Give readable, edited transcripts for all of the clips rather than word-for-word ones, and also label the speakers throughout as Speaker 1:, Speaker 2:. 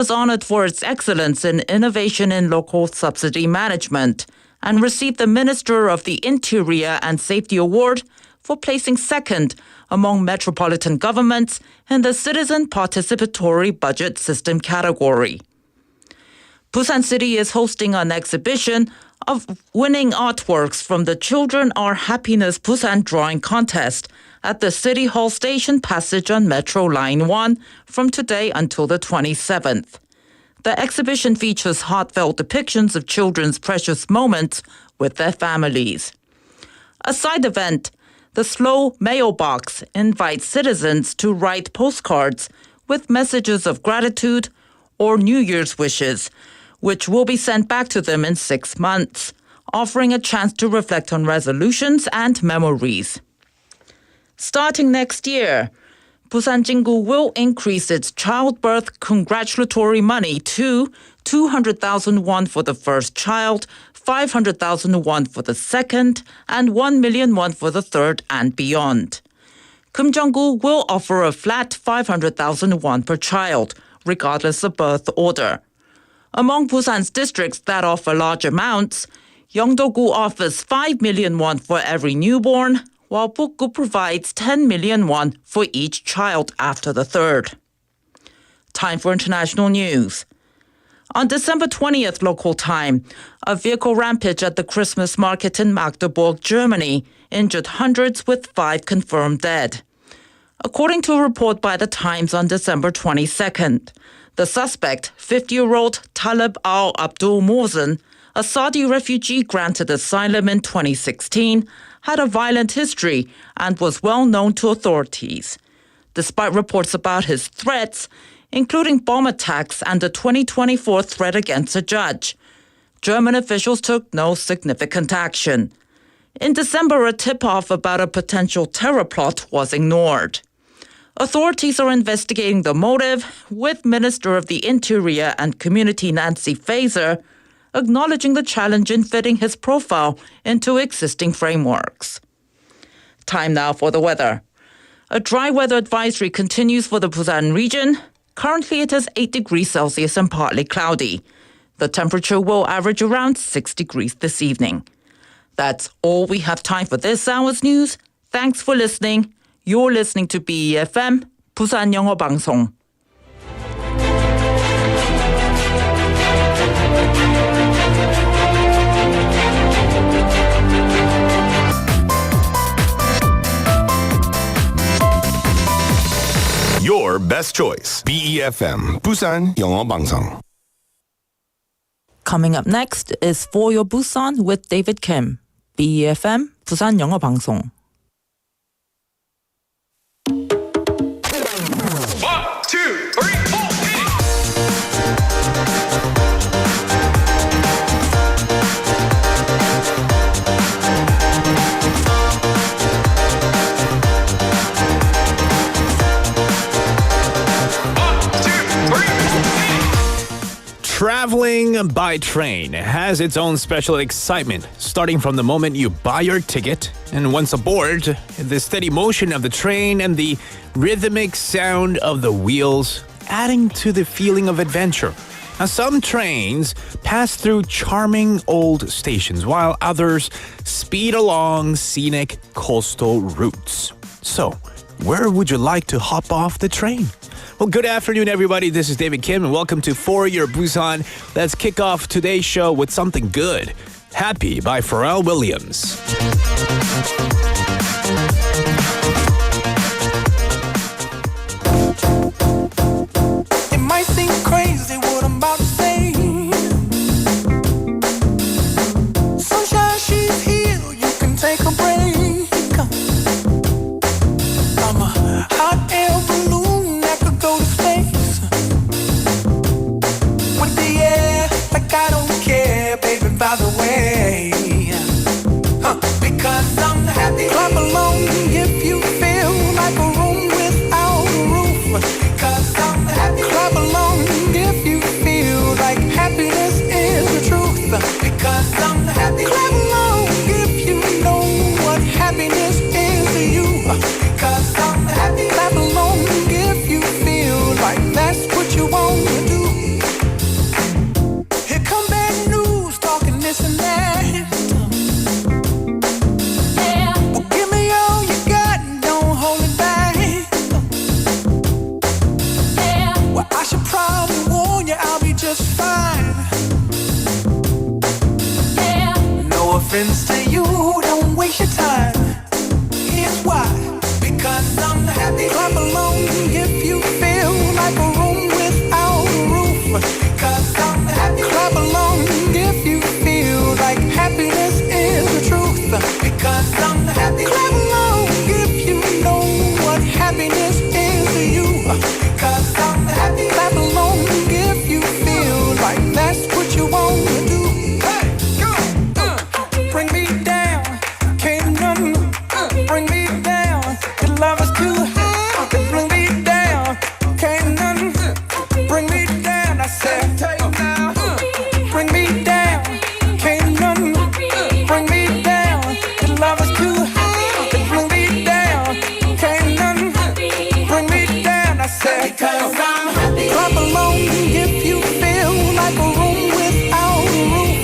Speaker 1: was honored for its excellence in innovation in local subsidy management and received the Minister of the Interior and Safety Award for placing second among metropolitan governments in the Citizen Participatory Budget System category. Busan City is hosting an exhibition of winning artworks from the Children Are Happiness Busan Drawing Contest at the City Hall Station Passage on Metro Line 1 from today until the 27th. The exhibition features heartfelt depictions of children's precious moments with their families. A side event, the Slow Mailbox, invites citizens to write postcards with messages of gratitude or New Year's wishes, which will be sent back to them in 6 months, offering a chance to reflect on resolutions and memories. Starting next year, Busan Jingu will increase its childbirth congratulatory money to 200,000 won for the first child, 500,000 won for the second, and 1 million won for the third and beyond. Kumjeonggu will offer a flat 500,000 won per child, regardless of birth order. Among Busan's districts that offer large amounts, Yeongdo-gu offers 5 million won for every newborn, while Buk-gu provides 10 million won for each child after the third. Time for international news. On December 20th local time, a vehicle rampage at the Christmas market in Magdeburg, Germany, injured hundreds with 5 confirmed dead. According to a report by The Times on December 22nd, the suspect, 50-year-old Talib al-Abdul Mohsen, a Saudi refugee granted asylum in 2016, had a violent history and was well known to authorities. Despite reports about his threats, including bomb attacks and a 2024 threat against a judge, German officials took no significant action. In December, a tip-off about a potential terror plot was ignored. Authorities are investigating the motive, with Minister of the Interior and Community Nancy Faeser acknowledging the challenge in fitting his profile into existing frameworks. Time now for the weather. A dry weather advisory continues for the Busan region. Currently it is 8 degrees Celsius and partly cloudy. The temperature will average around 6 degrees this evening. That's all we have time for this hour's news. Thanks for listening. You're listening to BEFM, 부산영어방송.
Speaker 2: Your best choice. BEFM, 부산영어방송.
Speaker 1: Coming up next is For Your Busan with David Kim. BEFM, 부산영어방송.
Speaker 2: 1, 2, 3, 4.
Speaker 3: Traveling by train has its own special excitement, starting from the moment you buy your ticket. And once aboard, the steady motion of the train and the rhythmic sound of the wheels adding to the feeling of adventure. Now, some trains pass through charming old stations, while others speed along scenic coastal routes. So, where would you like to hop off the train? Well, good afternoon, everybody. This is David Kim, and welcome to For Your Busan. Let's kick off today's show with something good. Happy by Pharrell Williams.
Speaker 4: It might seem crazy what I'm about to say. Sunshine, she's here. You can take a break. I'm a hot air balloon that could go to space. With the air, like I don't care, baby, by the way. Because I'm happy. Clap along if you feel like a room without a roof. Because I'm happy. Clap along if you feel like happiness is the truth. Because I'm happy. Clap along if you know what happiness is to you. Because I'm happy. Clap along if you feel like that's what you want to do. friends to you, don't waste your time. Here's why. Because I'm happy. Clap along if you feel like a room without a roof. Because I'm happy. Clap along if you feel like happiness is the truth. Because I'm happy. Clap along if you know what happiness is to you. Because I'm happy. Clap along if you feel like that's what you want to do. Hey, go! Bring me down, can't none bring me down. Your love is too high to bring me down. Can't none bring me down. I said, bring me down, can't none bring me down. Your love is too high to bring me down. Can't none bring me down. I said, because I'm happy. Clap along if you feel like a room without a roof.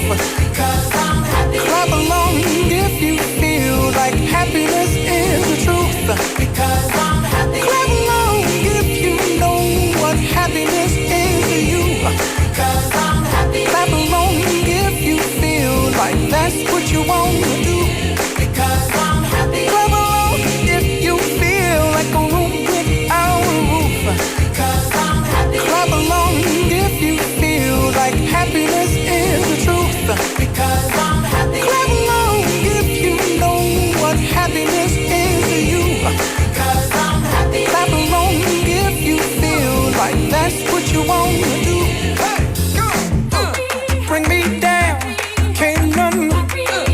Speaker 4: Because I'm happy. Clap along if you feel like happiness is the truth. Because I'm happy. Clap along if you know what happiness is to you. Because I'm happy. Clap along if you feel like that's what you want to do. Because I'm happy. Clap along if you feel like a room without a roof. Because I'm happy. Clap along if you feel like happiness is the truth. Because I'm happy. Clap along if you know what happiness is to you. Because I'm happy. Clap along if you feel like that's what you want to do. Hey, go! Bring me down, can't none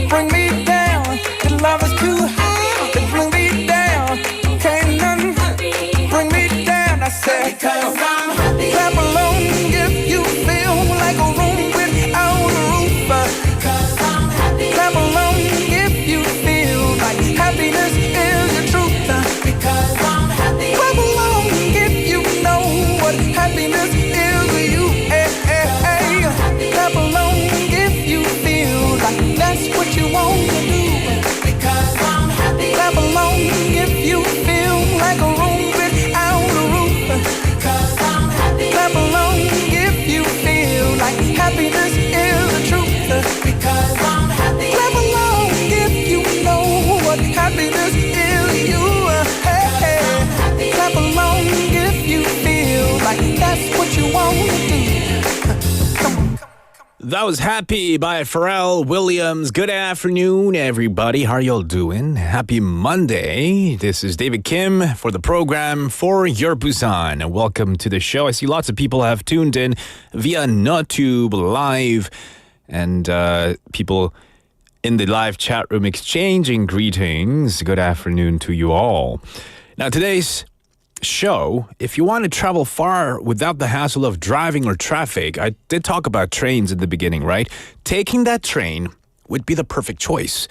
Speaker 4: bring me down. Your love is too high to bring me down. Can't none bring me down. I said, because I'm happy. Clap along if you feel like a room without a roof. Because I'm happy. Clap along if you feel like happiness is the truth. Because I'm happy. Clap along if you know what happiness is to you. Hey, hey, hey. Clap along if you feel like that's what you want to do. Because I'm happy. Clap along if you feel like a room without a roof. Because I'm happy. Clap along if you feel like happiness is the truth. Because I'm happy. Clap along if you know what happiness is to you. Hey, hey. Clap along if you feel like that's what you want to do.
Speaker 3: That was Happy by Pharrell Williams. Good afternoon, everybody. How are y'all doing? Happy Monday. This is David Kim for the program For Your Busan. Welcome to the show. I see lots of people have tuned in via NotTube Live and people in the live chat room exchanging greetings. Good afternoon to you all. Now, today's show, if you want to travel far without the hassle of driving or traffic, I did talk about trains in the beginning, right? Taking that train would be the perfect choice.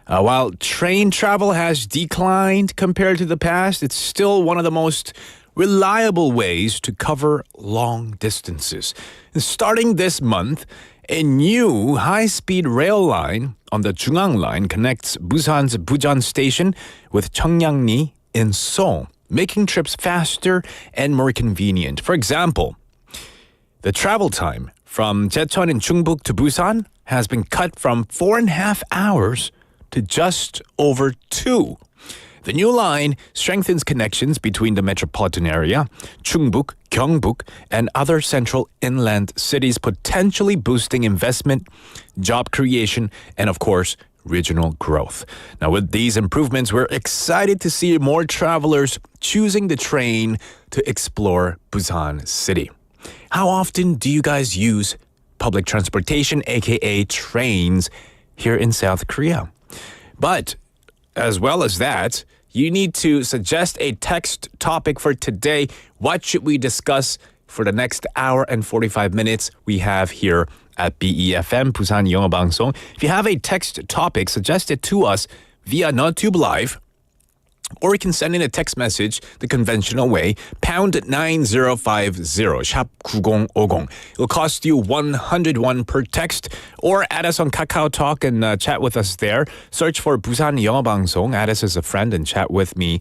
Speaker 3: While train travel has declined compared to the past, it's still one of the most reliable ways to cover long distances. Starting this month, a new high-speed rail line on the Jungang Line connects Busan's Bujeon Station with Cheongyangni in Seoul, making trips faster and more convenient. For example, the travel time from Jecheon in Chungbuk to Busan has been cut from 4.5 hours to just over 2. The new line strengthens connections between the metropolitan area, Chungbuk, Gyeongbuk, and other central inland cities, potentially boosting investment, job creation, and of course, regional growth. Now, with these improvements, we're excited to see more travelers choosing the train to explore Busan City. How often do you guys use public transportation, aka trains, here in South Korea? But as well as that, you need to suggest a text topic for today. What should we discuss for the next hour and 45 minutes we have here at BEFM, 부산영어방송? If you have a text topic, suggest it to us via NotTube Live, or you can send in a text message the conventional way, pound 9050, 샵 9050. It'll cost you 101 per text, or add us on Kakao Talk and chat with us there. Search for 부산영어방송, add us as a friend and chat with me.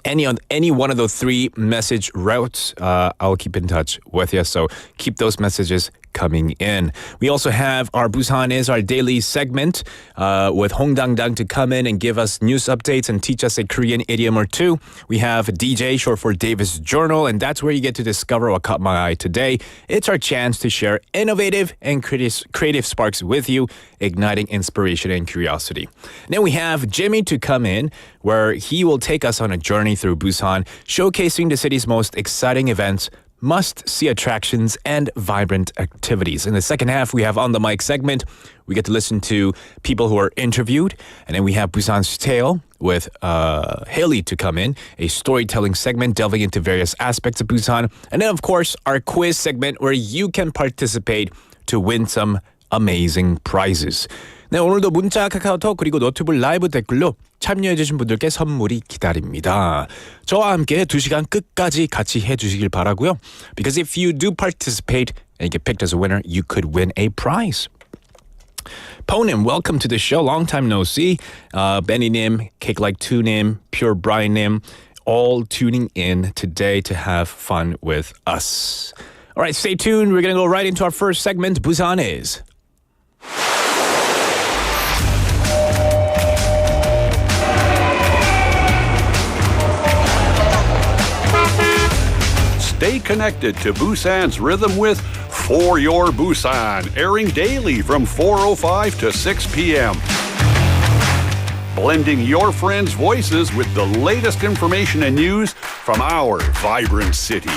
Speaker 3: Any one of those three message routes, I'll keep in touch with you. So keep those messages coming in. We also have our Busan Is, our daily segment with Hong Dang to come in and give us news updates and teach us a Korean idiom or two. We have DJ, short for Davis Journal, and that's where you get to discover what caught my eye today. It's our chance to share innovative and creative sparks with you, igniting inspiration and curiosity. Then we have Jimmy to come in, where he will take us on a journey through Busan, showcasing the city's most exciting events, must-see attractions, and vibrant activities. In the second half, we have On the Mic segment. We get to listen to people who are interviewed. And then we have Busan's Tale with Haley to come in, a storytelling segment delving into various aspects of Busan. And then, of course, our quiz segment where you can participate to win some amazing prizes. 네, 오늘도 문자, 카카오톡 그리고 너튜브 라이브 댓글로 참여해주신 분들께 선물이 기다립니다. 저와 함께 2시간 끝까지 같이 해주시길 바라고요. Because if you do participate and get picked as a winner, you could win a prize. Ponim, welcome to the show. Long time no see. Benny-nim, Cake Like Two-nim, Pure Brian-nim, all tuning in today to have fun with us. All right, stay tuned. We're going to go right into our first segment, Busan Is.
Speaker 5: Stay connected to Busan's rhythm with For Your Busan, airing daily from 4:05 to 6 p.m. Blending your friends' voices with the latest information and news from our vibrant city.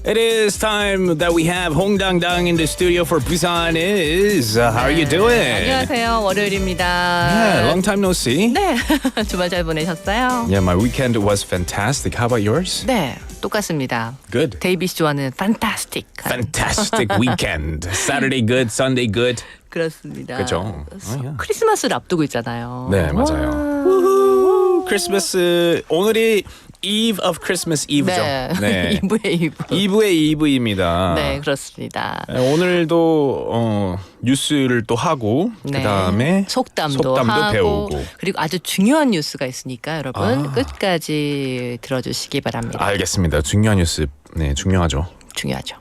Speaker 3: It is time that we have Hong Dang in the studio for Busan Is. How are you doing?
Speaker 6: 안녕하세요. 월요일입니다.
Speaker 3: Yeah, long time no see.
Speaker 6: 네. 주말 잘 보내셨어요?
Speaker 3: Yeah, my weekend was fantastic. How about yours?
Speaker 6: 네. 똑같습니다.
Speaker 3: Good.
Speaker 6: 데이빗이 좋아하는 fantastic.
Speaker 3: Fantastic weekend. Saturday good, Sunday good.
Speaker 6: 그렇습니다.
Speaker 3: 그죠? yeah.
Speaker 6: 크리스마스를 앞두고 있잖아요.
Speaker 3: 네, 맞아요. 크리스마스 오늘이 Eve of Christmas Eve죠.
Speaker 6: 네. 이브의 이브.
Speaker 3: 이브의 이브입니다.
Speaker 6: 네, 그렇습니다.
Speaker 3: 오늘도 뉴스를 또 하고
Speaker 6: 네.
Speaker 3: 그다음에
Speaker 6: 속담도 하고
Speaker 3: 배우고
Speaker 6: 그리고 아주 중요한 뉴스가 있으니까 여러분 끝까지 들어주시기 바랍니다.
Speaker 3: 알겠습니다. 중요한 뉴스. 네, 중요하죠.
Speaker 6: 중요하죠.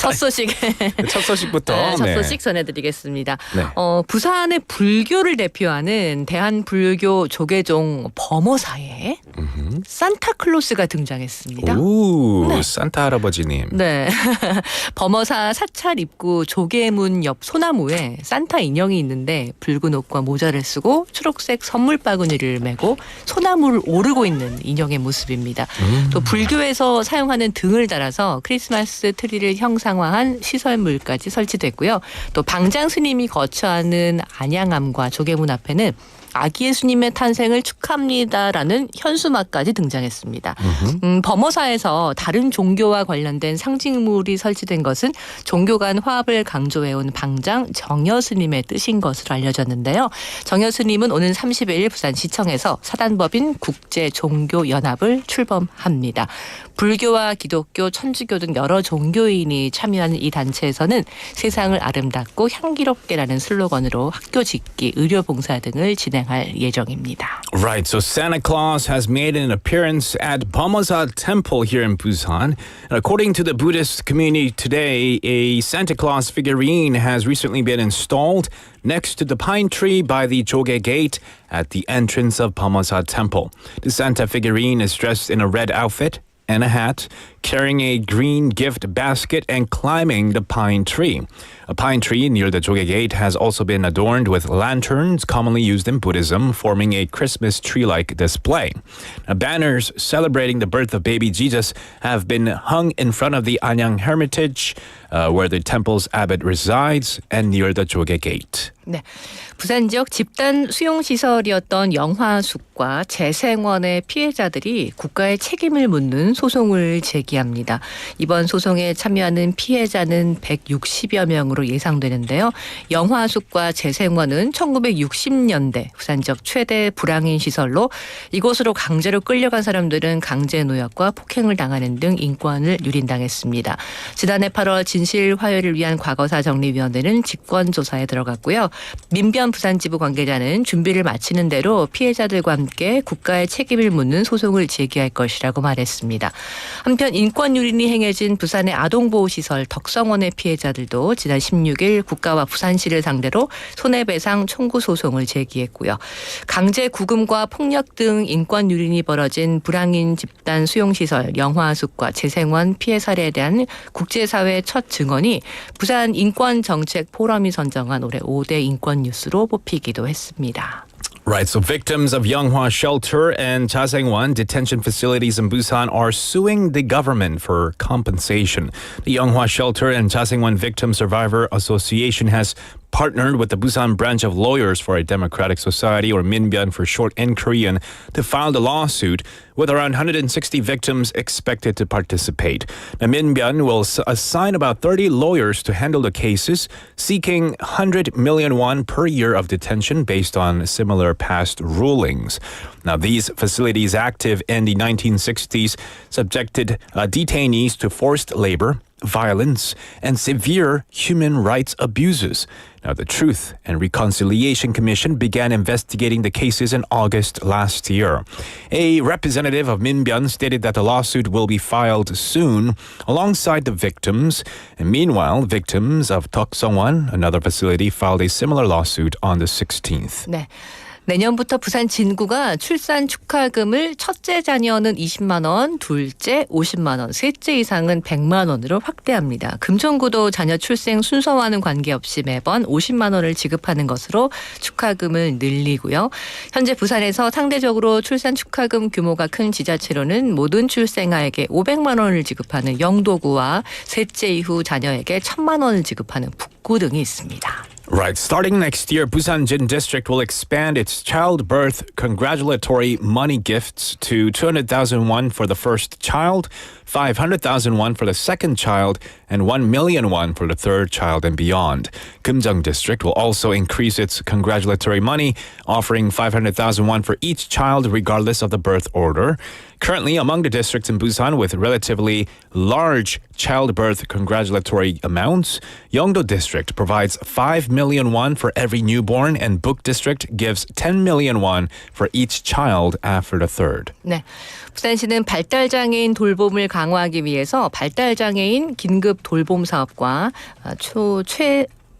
Speaker 6: 첫 소식부터 첫 소식 전해드리겠습니다.
Speaker 3: 네.
Speaker 6: 부산의 불교를 대표하는 대한불교 조계종 범어사에 산타클로스가 등장했습니다.
Speaker 3: 오, 네. 산타 할아버지님.
Speaker 6: 네. 범어사 사찰 입구 조계문 옆 소나무에 산타 인형이 있는데 붉은 옷과 모자를 쓰고 초록색 선물 바구니를 메고 소나무를 오르고 있는 인형의 모습입니다. 또 불교에서 사용하는 등을 달아서 크리스마스 트리를 형상화한 시설물까지 설치됐고요. 또 방장 스님이 거처하는 안양암과 조계문 앞에는 아기 예수님의 탄생을 축하합니다라는 현수막까지 등장했습니다. 범어사에서 다른 종교와 관련된 상징물이 설치된 것은 종교 간 화합을 강조해온 방장 정여 스님의 뜻인 것으로 알려졌는데요. 정여 스님은 오는 30일 부산시청에서 사단법인 국제종교연합을 출범합니다. 불교와 기독교, 천주교 등 여러 종교인이 참여하는 이 단체에서는 세상을 아름답고 향기롭게라는 슬로건으로 학교 짓기, 의료봉사 등을 진행할 예정입니다.
Speaker 3: Right, so Santa Claus has made an appearance at Bamosa Temple here in Busan. According to the Buddhist community today, a Santa Claus figurine has recently been installed next to the pine tree by the Joge Gate at the entrance of Bamosa Temple. The Santa figurine is dressed in a red outfit and a hat, carrying a green gift basket and climbing the pine tree. A pine tree near the Joge Gate has also been adorned with lanterns commonly used in Buddhism, forming a Christmas tree-like display. Now, banners celebrating the birth of baby Jesus have been hung in front of the Anyang Hermitage, where the temple's abbot resides, and near the Joge Gate.
Speaker 6: 네, 부산 지역 집단 수용시설이었던 영화숙과 재생원의 피해자들이 국가에 책임을 묻는 소송을 제기 제기합니다. 이번 소송에 참여하는 피해자는 160여 명으로 예상되는데요. 영화숙과 재생원은 1960년대 부산 지역 최대 불황인 시설로 이곳으로 강제로 끌려간 사람들은 강제 노역과 폭행을 당하는 등 인권을 유린당했습니다. 지난해 8월 진실 화해를 위한 과거사 정리위원회는 직권 조사에 들어갔고요. 민변 부산지부 관계자는 준비를 마치는 대로 피해자들과 함께 국가의 책임을 묻는 소송을 제기할 것이라고 말했습니다. 한편 인권 유린이 행해진 부산의 아동보호시설 덕성원의 피해자들도 지난 16일 국가와 부산시를 상대로 손해배상 청구 소송을 제기했고요. 강제 구금과 폭력 등 인권 유린이 벌어진 불황인 집단 수용시설 영화숙과 재생원 피해 사례에 대한 국제사회의 첫 증언이 부산 인권정책 포럼이 선정한 올해 5대 인권 뉴스로 뽑히기도 했습니다.
Speaker 3: Right, so victims of Yeonghwa Shelter and Chasengwon detention facilities in Busan are suing the government for compensation. The Yeonghwa Shelter and Chasengwon Victim Survivor Association has partnered with the Busan branch of Lawyers for a Democratic Society, or Minbyun for short in Korean, to file the lawsuit with around 160 victims expected to participate. Now, Minbyun will assign about 30 lawyers to handle the cases, seeking 100 million won per year of detention based on similar past rulings. Now, these facilities active in the 1960s subjected detainees to forced labor, violence, and severe human rights abuses. Now, the Truth and Reconciliation Commission began investigating the cases in August last year. A representative of Minbyun stated that the lawsuit will be filed soon alongside the victims. And meanwhile, victims of Deokseongwon, another facility, filed a similar lawsuit on the 16th.
Speaker 6: 네. 내년부터 부산 진구가 출산 축하금을 첫째 자녀는 20만 원, 둘째 50만 원, 셋째 이상은 100만 원으로 확대합니다. 금천구도 자녀 출생 순서와는 관계없이 매번 50만 원을 지급하는 것으로 축하금을 늘리고요. 현재 부산에서 상대적으로 출산 축하금 규모가 큰 지자체로는 모든 출생아에게 500만 원을 지급하는 영도구와 셋째 이후 자녀에게 1,000만 원을 지급하는 북구 등이 있습니다.
Speaker 3: Right. Starting next year, Busan Jin District will expand its childbirth congratulatory money gifts to 200,000 won for the first child, 500,000 won for the second child, and 1 million won for the third child and beyond. Kumjang District will also increase its congratulatory money, offering 500,000 won for each child regardless of the birth order. Currently, among the districts in Busan with relatively large childbirth congratulatory amounts, Yeongdo District provides 5 million won for every newborn, and Buk District gives 10 million won for each child after the third.
Speaker 6: 네, 부산시는 발달장애인 돌봄을 강화하기 위해서 발달장애인 긴급 돌봄 사업과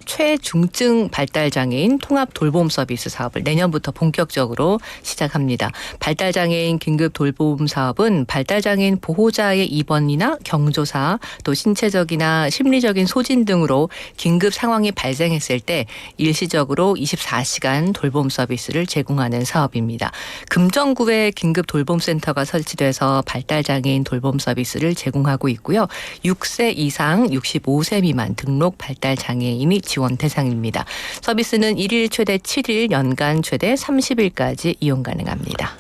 Speaker 6: 최중증 발달장애인 통합 돌봄 서비스 사업을 내년부터 본격적으로 시작합니다. 발달장애인 긴급 돌봄 사업은 발달장애인 보호자의 입원이나 경조사, 또 신체적이나 심리적인 소진 등으로 긴급 상황이 발생했을 때 일시적으로 24시간 돌봄 서비스를 제공하는 사업입니다. 금정구에 긴급 돌봄센터가 설치돼서 발달장애인 돌봄 서비스를 제공하고 있고요. 6세 이상 65세 미만 등록 발달장애인이 지원 대상입니다. 서비스는 1일 최대 7일, 연간 최대 30일까지 이용 가능합니다.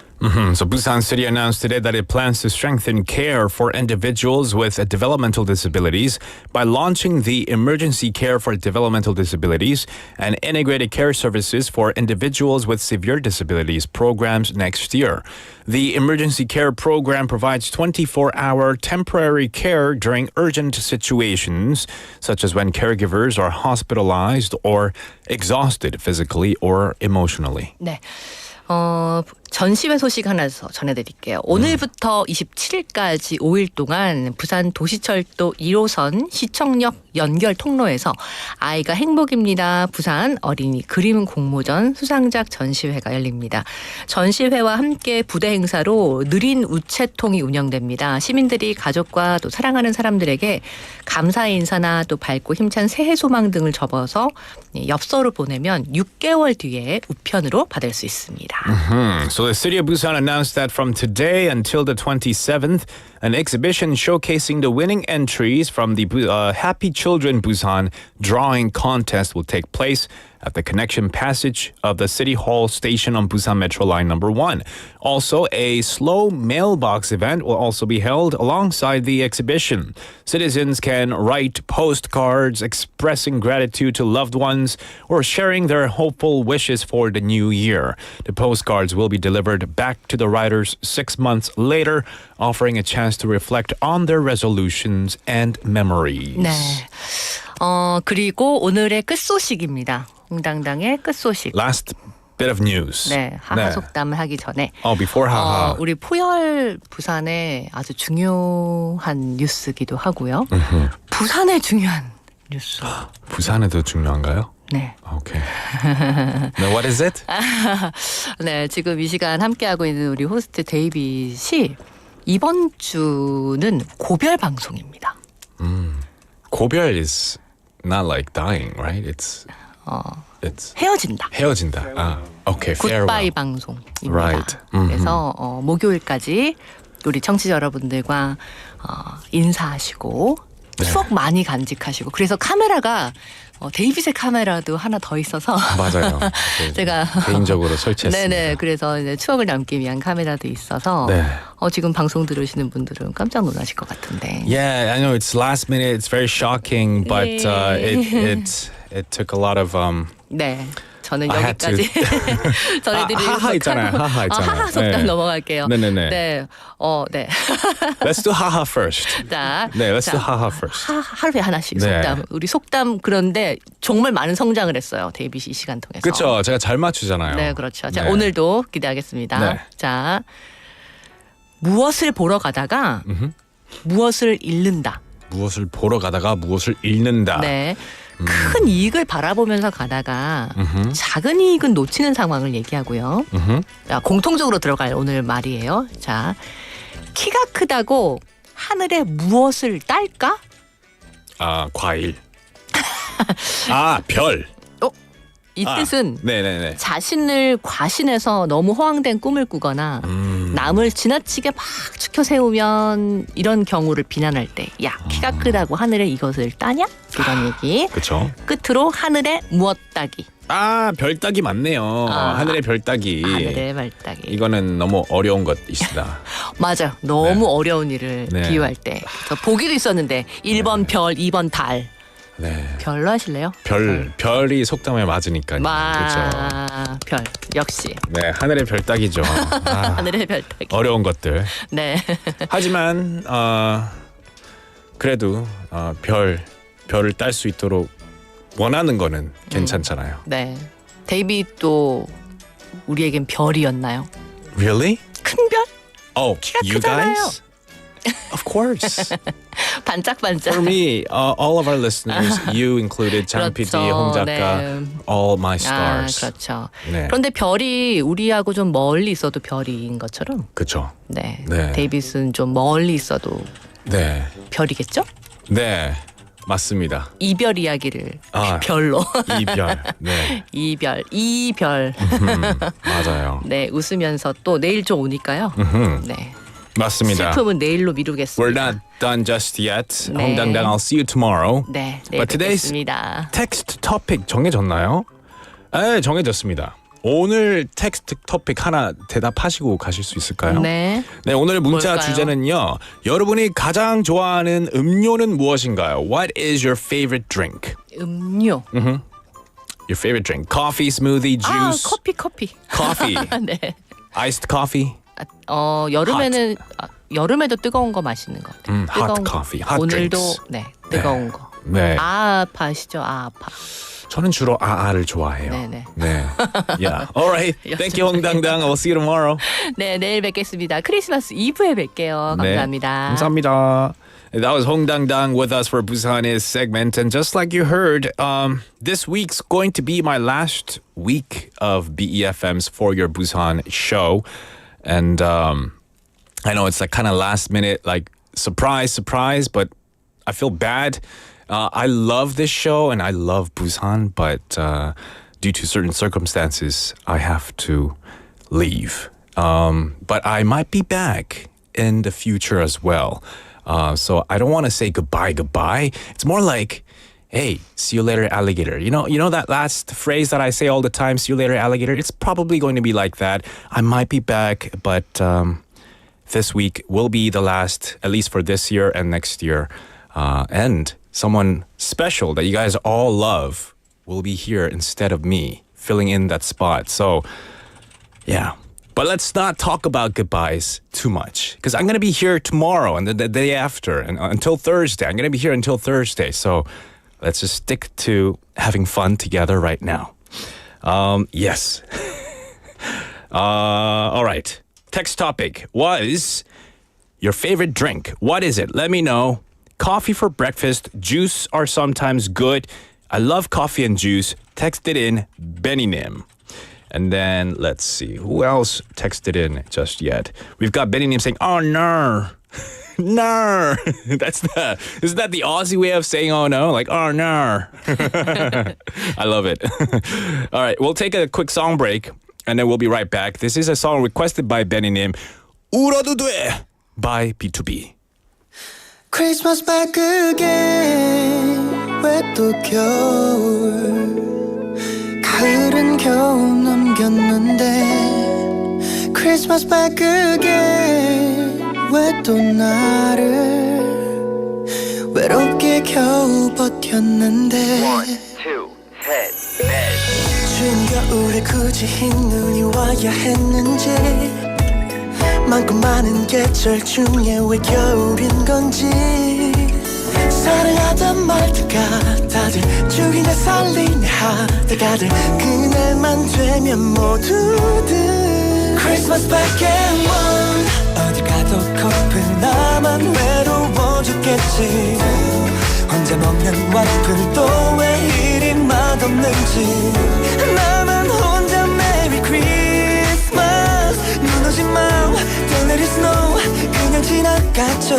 Speaker 3: So Busan City announced today that it plans to strengthen care for individuals with developmental disabilities by launching the Emergency Care for Developmental Disabilities and Integrated Care Services for Individuals with Severe Disabilities programs next year. The Emergency Care Program provides 24-hour temporary care during urgent situations, such as when caregivers are hospitalized or exhausted physically or emotionally.
Speaker 6: 네. 전시회 소식 하나 전해드릴게요. 오늘부터 27일까지 5일 동안 부산 도시철도 1호선 시청역 연결 통로에서 아이가 행복입니다. 부산 어린이 그림 공모전 수상작 전시회가 열립니다. 전시회와 함께 부대 행사로 느린 우체통이 운영됩니다. 시민들이 가족과 또 사랑하는 사람들에게 감사의 인사나 또 밝고 힘찬 새해 소망 등을 접어서 엽서를 보내면 6개월 뒤에 우편으로 받을 수 있습니다.
Speaker 3: So the city of Busan announced that from today until the 27th, an exhibition showcasing the winning entries from the Happy Children Busan drawing contest will take place at the connection passage of the City Hall station on Busan Metro Line number 1. Also, a slow mailbox event will also be held alongside the exhibition. Citizens can write postcards expressing gratitude to loved ones or sharing their hopeful wishes for the new year. The postcards will be delivered back to the writers 6 months later, offering a chance to reflect on their resolutions and memories.
Speaker 6: 네. 그리고 오늘의 끝소식입니다. 홍당당의 끝소식.
Speaker 3: Last bit of news.
Speaker 6: 네, 하하 속담을 하기 전에.
Speaker 3: Before 하하.
Speaker 6: 우리 포열 부산의 아주 중요한 뉴스기도 하고요. 부산의 중요한 뉴스.
Speaker 3: 부산에도 중요한가요?
Speaker 6: 네.
Speaker 3: Okay. Now what is it?
Speaker 6: 네, 지금 이 시간 함께하고 있는 우리 호스트 데이빗이 이번 주는 고별 방송입니다.
Speaker 3: 고별 is not like dying, right? It's
Speaker 6: 헤어진다.
Speaker 3: 헤어진다. Okay, farewell.
Speaker 6: 굿바이 방송입니다.
Speaker 3: Right.
Speaker 6: 그래서 목요일까지 우리 청취자 여러분들과 인사하시고 추억 많이 간직하시고 그래서 카메라가 데이빗의 카메라도 하나 더 있어서
Speaker 3: 맞아요.
Speaker 6: 제가
Speaker 3: 개인적으로 설치했습니다.
Speaker 6: 네네. 그래서 이제 추억을 남기 위한 카메라도 있어서
Speaker 3: 네.
Speaker 6: 지금 방송 들으시는 분들은 깜짝 놀라실 것 같은데.
Speaker 3: Yeah, I know it's last minute. It's very shocking, but it took a lot of
Speaker 6: 네. 저는
Speaker 3: I had to.
Speaker 6: 여기까지 전해드리고
Speaker 3: 하하 있잖아요. 하하 있잖아요.
Speaker 6: 하하 속담
Speaker 3: 네.
Speaker 6: 넘어갈게요.
Speaker 3: 네네네.
Speaker 6: 네. 네.
Speaker 3: Let's do haha first.
Speaker 6: 자,
Speaker 3: 네, let's do haha first.
Speaker 6: 하루에 하나씩
Speaker 3: 네.
Speaker 6: 속담. 우리 속담 그런데 정말 많은 성장을 했어요. 데이빗이 이 시간 통해서.
Speaker 3: 그렇죠. 제가 잘 맞추잖아요.
Speaker 6: 네, 그렇죠. 자,
Speaker 3: 네.
Speaker 6: 오늘도 기대하겠습니다.
Speaker 3: 네.
Speaker 6: 자, 무엇을 보러 가다가 무엇을 잃는다.
Speaker 3: 무엇을 보러 가다가 무엇을 잃는다.
Speaker 6: 네. 큰 이익을 바라보면서 가다가 작은 이익은 놓치는 상황을 얘기하고요. 자, 공통적으로 들어갈 오늘 말이에요. 자, 키가 크다고 하늘에 무엇을 딸까?
Speaker 3: 과일. 별.
Speaker 6: 이 뜻은
Speaker 3: 네네네.
Speaker 6: 자신을 과신해서 너무 허황된 꿈을 꾸거나 남을 지나치게 막 추켜 세우면 이런 경우를 비난할 때 야, 키가 크다고 하늘에 이것을 따냐? 이런 얘기.
Speaker 3: 그렇죠.
Speaker 6: 끝으로 하늘에 무엇 따기.
Speaker 3: 별 따기 맞네요. 하늘의 별 따기.
Speaker 6: 하늘에 별 따기.
Speaker 3: 이거는 너무 어려운 것이다.
Speaker 6: 맞아요. 너무 어려운 일을
Speaker 3: 네.
Speaker 6: 비유할 때. 저 보기도 있었는데 1번 별, 2번 달.
Speaker 3: 네.
Speaker 6: 별로 하실래요?
Speaker 3: 별이 속담에 맞으니까요. 그렇죠.
Speaker 6: 별. 역시.
Speaker 3: 네, 하늘의 별 따기죠.
Speaker 6: 하늘의 별 따기.
Speaker 3: 어려운 것들.
Speaker 6: 네.
Speaker 3: 하지만 그래도 별을 딸 수 있도록 원하는 거는 괜찮잖아요.
Speaker 6: 네. 데이빗도 우리에겐 별이었나요?
Speaker 3: Really?
Speaker 6: 큰 별? 키가
Speaker 3: you
Speaker 6: 크잖아요.
Speaker 3: guys? Of course.
Speaker 6: 반짝반짝.
Speaker 3: For me, all of our listeners, you included, 장 PD, 홍 작가,
Speaker 6: 네.
Speaker 3: all my stars.
Speaker 6: 그렇죠.
Speaker 3: 네.
Speaker 6: 그런데 별이 우리하고 좀 멀리 있어도 별인 것처럼.
Speaker 3: 그렇죠.
Speaker 6: 네.
Speaker 3: 네.
Speaker 6: 데이빗은 좀 멀리 있어도
Speaker 3: 네,
Speaker 6: 별이겠죠?
Speaker 3: 네, 맞습니다.
Speaker 6: 이별 이야기를 별로.
Speaker 3: 이별. 네,
Speaker 6: 이별.
Speaker 3: 맞아요.
Speaker 6: 네, 웃으면서 또 내일 좀 오니까요. 네.
Speaker 3: 맞습니다.
Speaker 6: 슬픔은 내일로 미루겠습니다.
Speaker 3: We're not done just yet.
Speaker 6: 네.
Speaker 3: 홍당당, I'll see you tomorrow.
Speaker 6: 네, 내일
Speaker 3: But today's
Speaker 6: 뵙겠습니다.
Speaker 3: text topic 정해졌나요? 네, 정해졌습니다. 오늘 텍스트 토픽 하나 대답하시고 가실 수 있을까요?
Speaker 6: 네.
Speaker 3: 네, 오늘 문자
Speaker 6: 뭘까요?
Speaker 3: 주제는요. 여러분이 가장 좋아하는 음료는 무엇인가요? What is your favorite drink?
Speaker 6: 음료.
Speaker 3: Your favorite drink? Coffee, smoothie, juice?
Speaker 6: 커피.
Speaker 3: Coffee.
Speaker 6: 네.
Speaker 3: Iced coffee?
Speaker 6: 여름에는 여름에도 뜨거운 거 마시는 것 같아요.
Speaker 3: hot coffee, hot
Speaker 6: 오늘도
Speaker 3: drinks.
Speaker 6: 네, 뜨거운 거.
Speaker 3: 네.
Speaker 6: 아파시죠? 아파.
Speaker 3: 저는 주로 아아를 좋아해요.
Speaker 6: 네네.
Speaker 3: 네. Yeah. All right. Thank you, 홍당당. I'll see you tomorrow.
Speaker 6: 네, 내일 뵙겠습니다. 크리스마스 이브에 뵐게요. 감사합니다.
Speaker 3: 네, 감사합니다. That was Hong Dang Dang with us for Busan Is segment. And just like you heard, this week's going to be my last week of BEFM's For Your Busan show. And I know it's like kind of last minute, like surprise, but I feel bad. I love this show and I love Busan, but due to certain circumstances, I have to leave. But I might be back in the future as well. So I don't want to say goodbye. It's more like, hey, see you later, alligator. You know that last phrase that I say all the time, see you later, alligator? It's probably going to be like that. I might be back, but this week will be the last, at least for this year and next year. And someone special that you guys all love will be here instead of me, filling in that spot. So, yeah. But let's not talk about goodbyes too much, because I'm going to be here tomorrow and the day after and until Thursday. I'm going to be here until Thursday. So let's just stick to having fun together right now. Yes. All right. Text topic was your favorite drink. What is it? Let me know. Coffee for breakfast. Juice are sometimes good. I love coffee and juice. Text it in, Benny-nim. And then let's see who else texted in just yet. We've got Benny Nim saying, "Oh no, no." Isn't that the Aussie way of saying "oh no"? Like "oh no." I love it. All right, we'll take a quick song break, and then we'll be right back. This is a song requested by Benny Nim, "울어도 돼" by B2B.
Speaker 4: Christmas back again. 왜 또 겨울? 가을은 겨우 넘겼는데 Christmas back again 왜 또 나를 외롭게 겨우 버텼는데 One, two, 셋, 넷 추운 겨울에 굳이 흰 눈이 와야 했는지 많고 많은 계절 중에 왜 겨울인 건지 사랑하던 말투가 다들 죽이네 살리네 하다가들 그날만 되면 모두들 Christmas back and one 어딜 가도 커플 나만 외로워 죽겠지 혼자 먹는 와플도 왜 이리 맛없는지 나만 혼자 Merry Christmas 눈 오지 마 Don't let it snow 그냥 지나가죠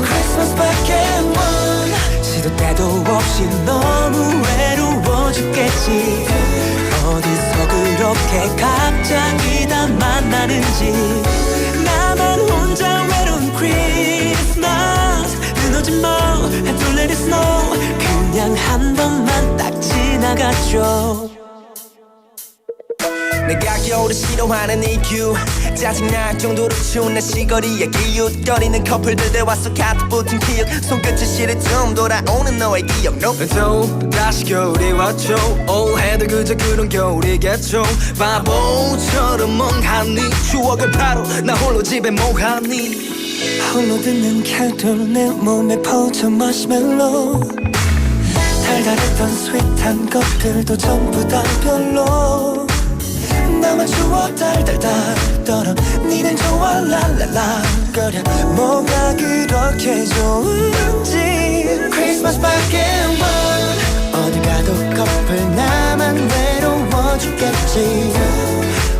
Speaker 4: Christmas back and one 시도 때도 없이 너무 외로워 죽겠지 어디서 그렇게 갑자기 다 만나는지 나만 혼자 외로운 Christmas 눈 오지 마 Don't let it snow 그냥 한 번만 딱 지나가죠 내가 겨울을 싫어하는 이유 짜증날 정도로 추운 날 시거리에 기웃거리는 커플들들 와서 카드 붙은 기억 손끝에 시를 좀 돌아오는 너의 기억 no. 또 다시 겨울이 왔죠 올해도 그저 그런 겨울이겠죠 바보처럼 멍하니 추억을 바로 나 홀로 집에 뭐하니 홀로 듣는 캘들 내 몸에 퍼져 마시멜로 달달했던 스윗한 것들도 전부 다 별로 나만 추워 달달달 떨어 니는 좋아 랄랄라 거려 뭐가 그렇게 좋은지 Christmas back and one 어디 가도 커플 나만 외로워 죽겠지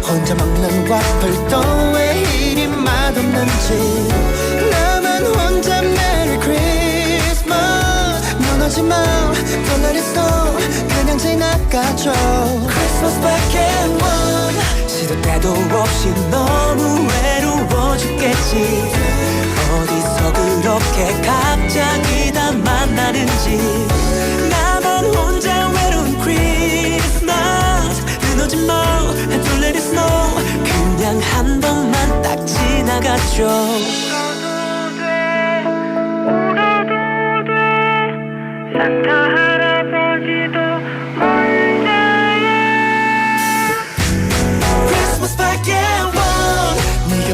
Speaker 4: 혼자 먹는 와플도 왜 이리 맛없는지 나만 혼자 Merry Christmas 눈 오지 마 Don't let it snow 그냥 지나가죠 Christmas back and one 시도 때도 없이 너무 외로워 죽겠지 어디서 그렇게 갑자기 다 만나는지 나만 혼자 외로운 Christmas 눈 오지 마 Don't let it snow 그냥 한 번만 딱 지나가죠 울어도 돼 산타 할아버지도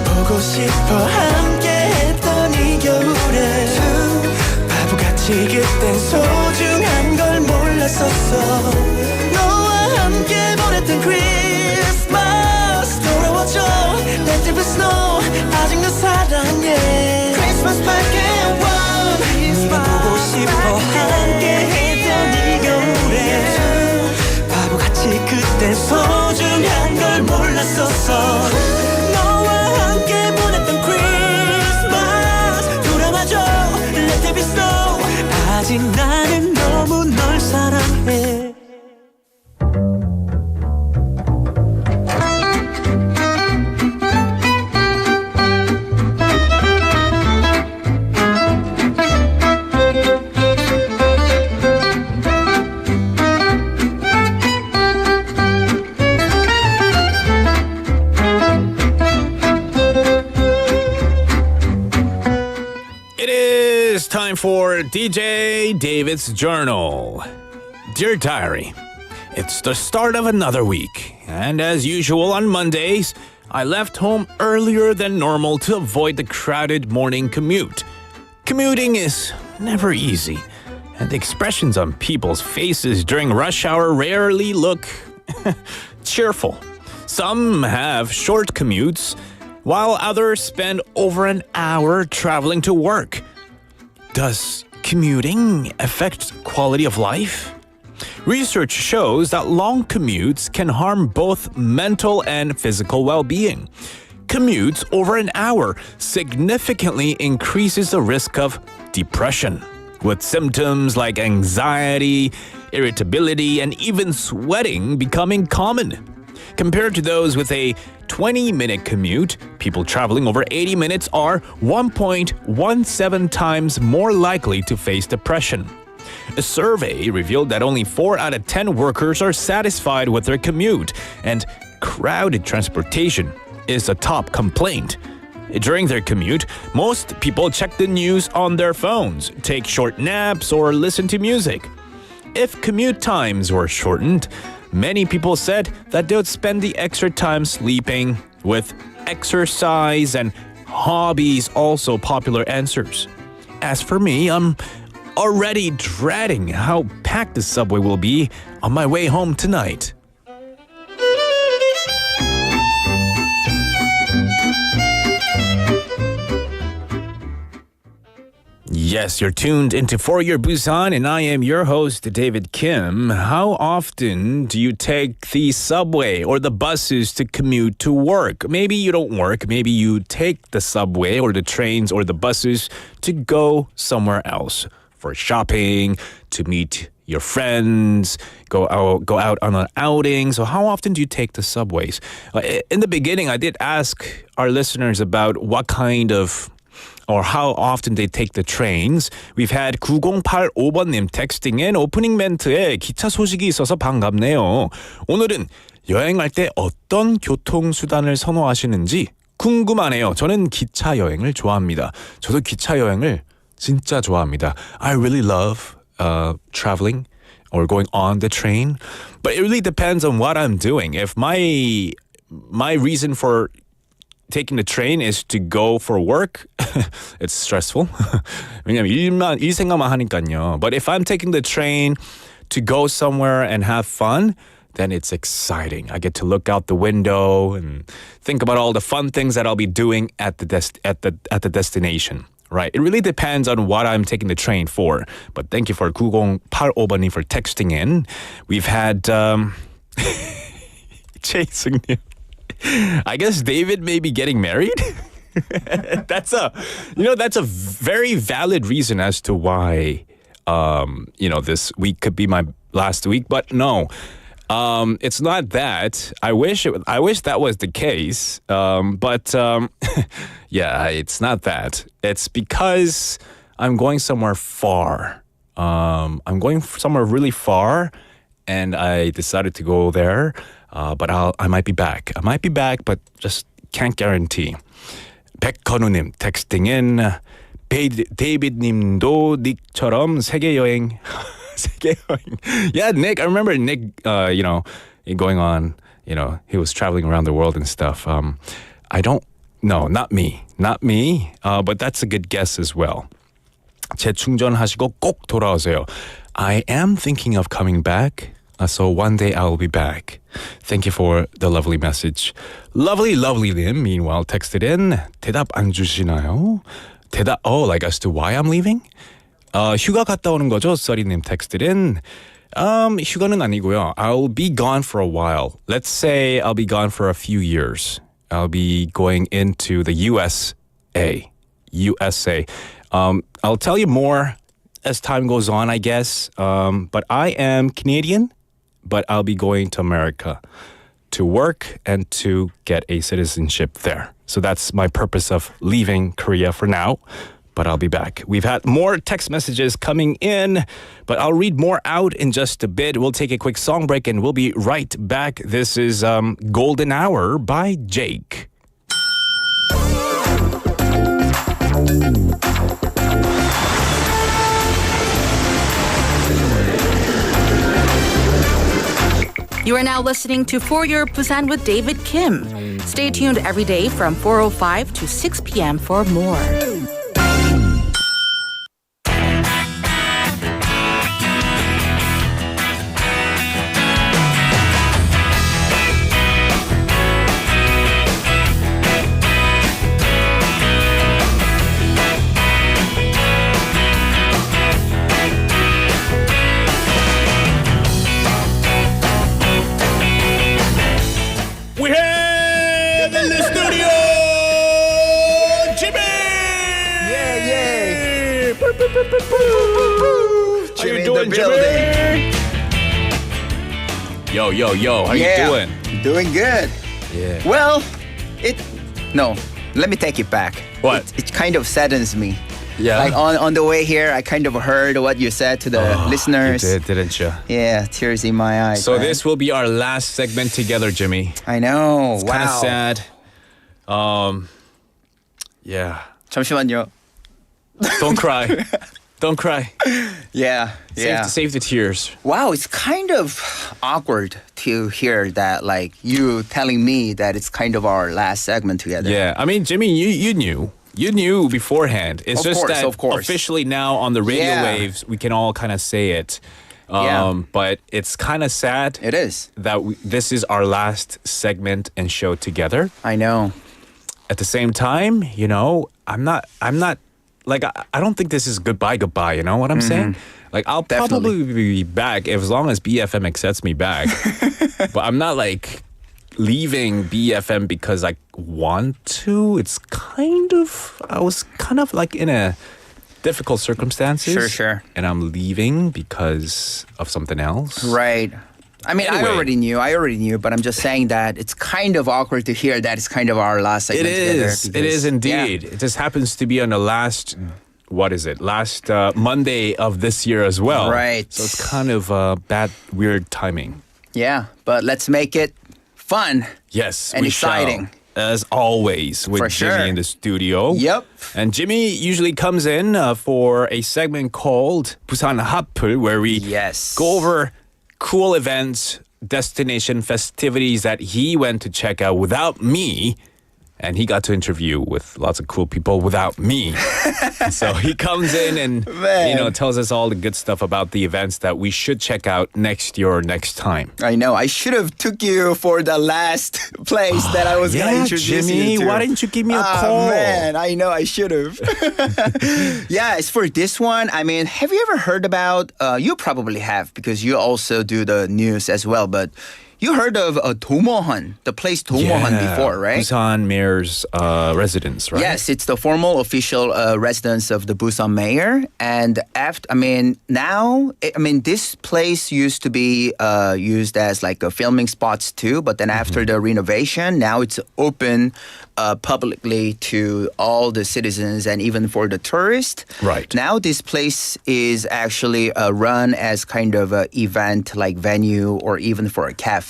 Speaker 4: 보고 싶어 함께했던 이 겨울에 바보같이 그땐 소중한 걸 몰랐었어 너와 함께 보냈던 크리스마스 돌아와줘 Let there be snow 아직 너 사랑해 Christmas back and one 네가 보고 싶어 함께했던 이 겨울에 바보같이 그땐 소중한 걸 몰랐었어 아직 나는 너무 널 사랑해
Speaker 3: is time for DJ David's Journal. Dear Diary, it's the start of another week, and as usual on Mondays, I left home earlier than normal to avoid the crowded morning commute. Commuting is never easy, and the expressions on people's faces during rush hour rarely look cheerful. Some have short commutes, while others spend over an hour traveling to work. Does commuting affect quality of life? Research shows that long commutes can harm both mental and physical well-being. Commutes over an hour significantly increases the risk of depression, with symptoms like anxiety, irritability, and even sweating becoming common. Compared to those with a 20-minute commute, people traveling over 80 minutes are 1.17 times more likely to face depression. A survey revealed that only 4 out of 10 workers are satisfied with their commute, and crowded transportation is a top complaint. During their commute, most people check the news on their phones, take short naps, or listen to music. If commute times were shortened, many people said that they would spend the extra time sleeping, with exercise and hobbies also popular answers. As for me, I'm already dreading how packed the subway will be on my way home tonight. Yes, you're tuned into For Your Busan, and I am your host, David Kim. How often do you take the subway or the buses to commute to work? Maybe you don't work. Maybe you take the subway or the trains or the buses to go somewhere else for shopping, to meet your friends, go out on an outing. So how often do you take the subways? In the beginning, I did ask our listeners about what kind of or how often they take the trains. We've had 9085번님 texting in 오프닝 멘트에 기차 소식이 있어서 반갑네요. 오늘은 여행할 때 어떤 교통수단을 선호하시는지 궁금하네요. 저는 기차 여행을 좋아합니다. 저도 기차 여행을 진짜 좋아합니다. I really love traveling or going on the train. But it really depends on what I'm doing. If my reason for taking the train is to go for work, it's stressful. 왜냐면 일 생각만 하니까요. But if I'm taking the train to go somewhere and have fun, then it's exciting. I get to look out the window and think about all the fun things that I'll be doing at the destination. Right. It really depends on what I'm taking the train for. But thank you for 9085번님 for texting in. We've had Jason. I guess David may be getting married. That's a very valid reason as to why this week could be my last week. But no, it's not that. I wish that was the case. But yeah, it's not that. It's because I'm going somewhere far. I'm going somewhere really far, and I decided to go there. But I might be back. I might be back, but just can't guarantee. 백건우님 texting in. 데이빗님도 닉처럼 세계 여행. Yeah, Nick. I remember Nick. Going on. He was traveling around the world and stuff. I don't. No, not me. But that's a good guess as well. 재충전하시고 꼭 돌아오세요. I am thinking of coming back. So one day I'll be back. Thank you for the lovely message. Lovely님, meanwhile, texted in. 대답 안 주시나요? like as to why I'm leaving? 휴가 갔다 오는 거죠? 써리님 texted in. 휴가는 아니고요. I'll be gone for a while. Let's say I'll be gone for a few years. I'll be going into the USA. I'll tell you more as time goes on, I guess. But I am Canadian. But I'll be going to America to work and to get a citizenship there. So that's my purpose of leaving Korea for now. But I'll be back. We've had more text messages coming in, but I'll read more out in just a bit. We'll take a quick song break and we'll be right back. This is Golden Hour by Jake.
Speaker 7: You are now listening to For Your Busan with David Kim. Stay tuned every day from 4:05 to 6 p.m. for more.
Speaker 3: We have in the studio Jimmy.
Speaker 8: Yeah.
Speaker 3: How you doing, Jimmy? Yo. How you doing?
Speaker 8: Doing good.
Speaker 3: Yeah.
Speaker 8: Well, let me take it back.
Speaker 3: What?
Speaker 8: It kind of saddens me.
Speaker 3: Yeah.
Speaker 8: Like on the way here, I kind of heard what you said to the listeners.
Speaker 3: You did, didn't you?
Speaker 8: Yeah, tears in my eyes.
Speaker 3: So
Speaker 8: man.
Speaker 3: this will be our last segment together, Jimmy.
Speaker 8: I know.
Speaker 3: Kind of
Speaker 8: wow.
Speaker 3: sad. Yeah.
Speaker 8: 잠시만요.
Speaker 3: Don't cry. Don't cry.
Speaker 8: Yeah.
Speaker 3: Save the tears.
Speaker 8: Wow, it's kind of awkward to hear that, like you telling me that it's kind of our last segment together.
Speaker 3: Yeah. I mean, Jimmy, you knew. You knew beforehand. It's just that
Speaker 8: of course.
Speaker 3: officially now on the radio
Speaker 8: Yeah.
Speaker 3: waves, we can all kind of say it.
Speaker 8: Yeah.
Speaker 3: But it's kind of sad
Speaker 8: It is.
Speaker 3: that this is our last segment and show together.
Speaker 8: I know.
Speaker 3: At the same time, I'm not like I don't think this is goodbye. You know what I'm saying? Like I'll
Speaker 8: Definitely.
Speaker 3: probably be back as long as BFM accepts me back. But I'm not like leaving BFM because I want to. I was kind of like in a difficult circumstances.
Speaker 8: Sure.
Speaker 3: And I'm leaving because of something else.
Speaker 8: Right. I mean,
Speaker 3: Anyway.
Speaker 8: I already knew, but I'm just saying that it's kind of awkward to hear that it's kind of our last
Speaker 3: It
Speaker 8: segment together.
Speaker 3: is. It
Speaker 8: because-
Speaker 3: is indeed. It just happens to be on the last Monday of this year as well.
Speaker 8: Right.
Speaker 3: So it's kind of bad, weird timing.
Speaker 8: Yeah, but let's make it fun.
Speaker 3: Yes.
Speaker 8: And
Speaker 3: we
Speaker 8: exciting.
Speaker 3: Shall, as always, with
Speaker 8: For
Speaker 3: Jimmy
Speaker 8: sure.
Speaker 3: in the studio.
Speaker 8: Yep.
Speaker 3: And Jimmy usually comes in for a segment called 부산핫플, where we
Speaker 8: Yes.
Speaker 3: go over cool events, destination festivities that he went to check out without me. And he got to interview with lots of cool people without me. So he comes in and
Speaker 8: Man.
Speaker 3: tells us all the good stuff about the events that we should check out next year or next time.
Speaker 8: I know. I should have took you for the last place that I was going to
Speaker 3: Yeah,
Speaker 8: introduce
Speaker 3: Jimmy,
Speaker 8: you to.
Speaker 3: why didn't you give me a call?
Speaker 8: Man, I know. I should have. Yeah, as for this one, I mean, have you ever heard about, you probably have because you also do the news as well, but you heard of Domohan, the place Domohan before, right?
Speaker 3: Busan mayor's residence, right?
Speaker 8: Yes, it's the formal official residence of the Busan mayor. And this place used to be used as like a filming spots too. But then after the renovation, now it's open publicly to all the citizens and even for the tourists.
Speaker 3: Right.
Speaker 8: Now this place is actually run as kind of an event like venue or even for a cafe.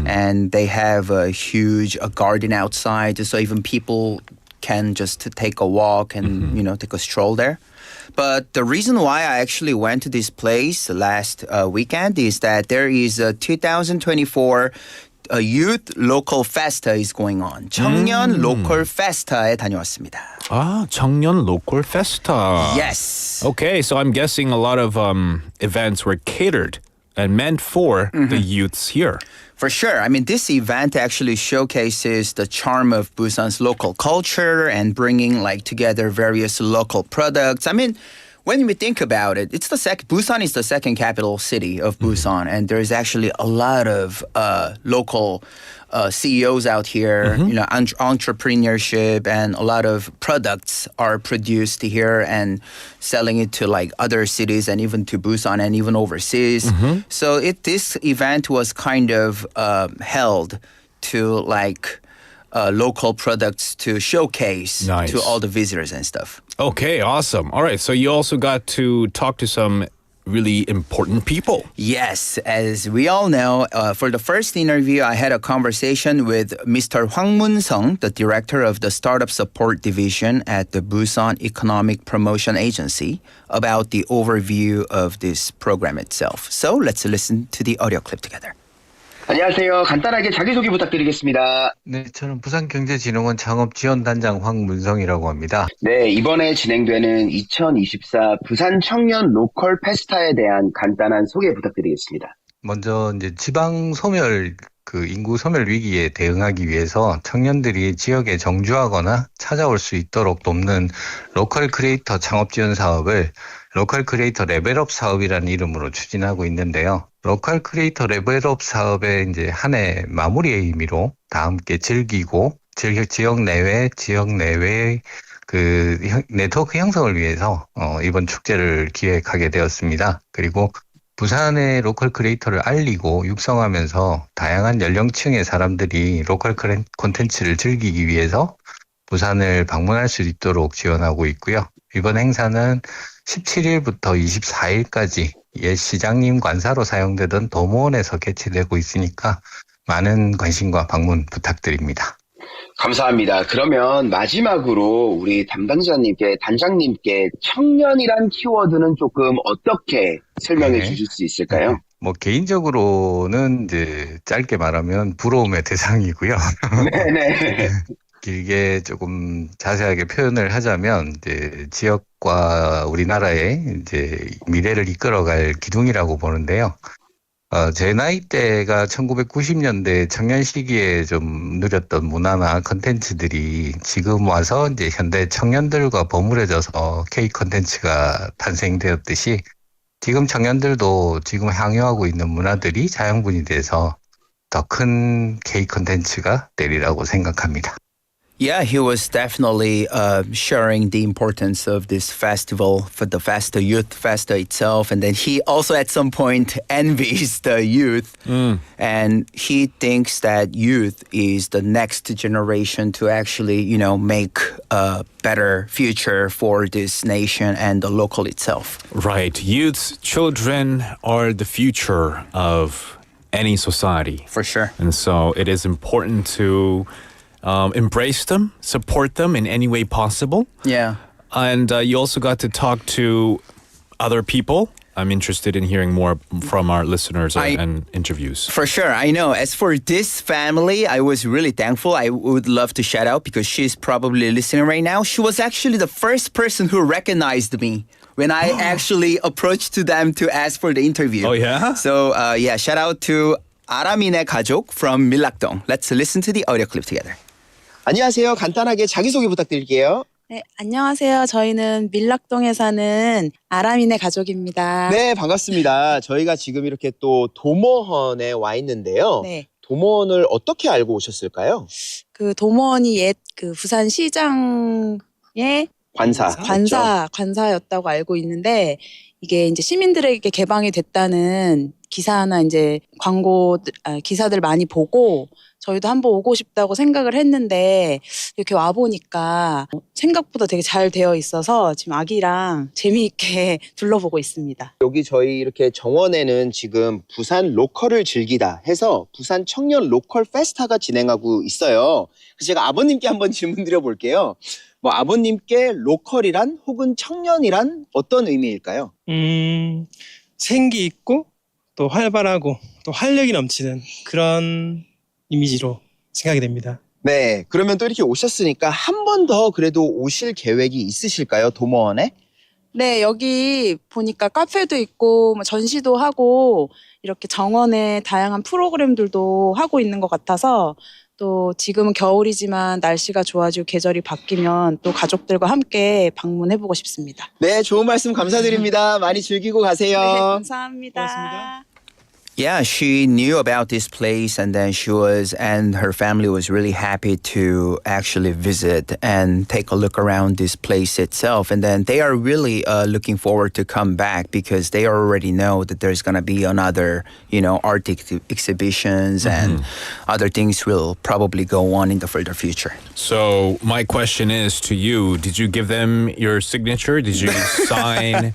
Speaker 8: And they have a huge garden outside, so even people can just take a walk and take a stroll there. But the reason why I actually went to this place last weekend is that there is a 2024 youth local festa is going on. 청년 local festa에 다녀왔습니다.
Speaker 3: 청년 local festa.
Speaker 8: Yes.
Speaker 3: Okay, so I'm guessing a lot of events were catered and meant for the youths here.
Speaker 8: For sure. I mean, this event actually showcases the charm of Busan's local culture and bringing together various local products. I mean, when we think about it, Busan is the second capital city of Busan, and there's actually a lot of local CEOs out here, entrepreneurship, and a lot of products are produced here and selling it to other cities and even to Busan and even overseas. So this event was kind of held to local products to showcase to all the visitors and stuff.
Speaker 3: Okay, awesome. All right, so you also got to talk to some really important people.
Speaker 8: Yes, as we all know, for the first interview, I had a conversation with Mr. Hwang Moon-sung, the director of the Startup Support Division at the Busan Economic Promotion Agency, about the overview of this program itself. So let's listen to the audio clip together.
Speaker 9: 안녕하세요. 간단하게 자기소개 부탁드리겠습니다.
Speaker 10: 네, 저는 부산경제진흥원 창업지원단장 황문성이라고 합니다.
Speaker 9: 네, 이번에 진행되는 2024 부산 청년 로컬 페스타에 대한 간단한 소개 부탁드리겠습니다.
Speaker 10: 먼저 이제 지방 소멸 인구 소멸 위기에 대응하기 위해서 청년들이 지역에 정주하거나 찾아올 수 있도록 돕는 로컬 크리에이터 창업 지원 사업을 로컬 크리에이터 레벨업 사업이라는 이름으로 추진하고 있는데요. 로컬 크리에이터 레벨업 사업의 이제 한 해 마무리의 의미로 다 함께 즐기고 지역 내외 네트워크 형성을 위해서 이번 축제를 기획하게 되었습니다. 그리고 부산의 로컬 크리에이터를 알리고 육성하면서 다양한 연령층의 사람들이 로컬 콘텐츠를 즐기기 위해서 부산을 방문할 수 있도록 지원하고 있고요. 이번 행사는 17일부터 24일까지 옛 시장님 관사로 사용되던 도모원에서 개최되고 있으니까 많은 관심과 방문 부탁드립니다.
Speaker 9: 감사합니다. 그러면 마지막으로 우리 단장님께 청년이란 키워드는 조금 어떻게 설명해 주실 수 있을까요?
Speaker 10: 뭐 개인적으로는 이제 짧게 말하면 부러움의 대상이고요.
Speaker 9: 네네.
Speaker 10: 길게 조금 자세하게 표현을 하자면 이제 지역과 우리나라의 이제 미래를 이끌어갈 기둥이라고 보는데요. 제 나이대가 1990년대 청년 시기에 좀 누렸던 문화나 컨텐츠들이 지금 와서 이제 현대 청년들과 버무려져서 K 컨텐츠가 탄생되었듯이 지금 청년들도 지금 향유하고 있는 문화들이 자양분이 돼서 더 큰 K 컨텐츠가 되리라고 생각합니다.
Speaker 8: Yeah, he was definitely sharing the importance of this festival for the Festa Youth Festa itself. And then he also at some point envies the youth. And he thinks that youth is the next generation to actually, make a better future for this nation and the local itself.
Speaker 3: Right. Youths, children are the future of any society.
Speaker 8: For sure.
Speaker 3: And so it is important to embrace them, support them in any way possible.
Speaker 8: Yeah.
Speaker 3: And you also got to talk to other people. I'm interested in hearing more from our listeners and interviews.
Speaker 8: For sure, I know. As for this family, I was really thankful. I would love to shout out because she's probably listening right now. She was actually the first person who recognized me when I actually approached to them to ask for the interview.
Speaker 3: Oh, yeah?
Speaker 8: So, shout out to 알아보는 가족 from 밀락동. Let's listen to the audio clip together.
Speaker 9: 안녕하세요. 간단하게 자기소개 부탁드릴게요.
Speaker 11: 네, 안녕하세요. 저희는 밀락동에 사는 아람인의 가족입니다.
Speaker 9: 네, 반갑습니다. 저희가 지금 이렇게 또 도모헌에 와 있는데요.
Speaker 11: 네.
Speaker 9: 도모헌을 어떻게 알고 오셨을까요?
Speaker 11: 그 도모원이 옛 그 부산 시장의 관사였다고 알고 있는데 이게 이제 시민들에게 개방이 됐다는 기사나 이제 기사들 많이 보고 저희도 한번 오고 싶다고 생각을 했는데 이렇게 와보니까 생각보다 되게 잘 되어 있어서 지금 아기랑 재미있게 둘러보고 있습니다.
Speaker 9: 여기 저희 이렇게 정원에는 지금 부산 로컬을 즐기다 해서 부산 청년 로컬 페스타가 진행하고 있어요. 그래서 제가 아버님께 한번 질문 드려볼게요. 아버님께 로컬이란 혹은 청년이란 어떤 의미일까요?
Speaker 12: 생기 있고 또 활발하고 또 활력이 넘치는 그런 이미지로 생각이 됩니다.
Speaker 9: 네, 그러면 또 이렇게 오셨으니까 한 번 더 그래도 오실 계획이 있으실까요, 도모원에?
Speaker 11: 네, 여기 보니까 카페도 있고 전시도 하고 이렇게 정원에 다양한 프로그램들도 하고 있는 것 같아서 또 지금은 겨울이지만 날씨가 좋아지고 계절이 바뀌면 또 가족들과 함께 방문해보고 싶습니다.
Speaker 9: 네, 좋은 말씀 감사드립니다. 많이 즐기고 가세요.
Speaker 11: 네, 감사합니다.
Speaker 12: 고맙습니다.
Speaker 8: Yeah, she knew about this place and then and her family was really happy to actually visit and take a look around this place itself. And then they are really looking forward to come back because they already know that there's going to be another, art exhibitions and other things will probably go on in the further future.
Speaker 3: So my question is to you, did you give them your signature? Did you sign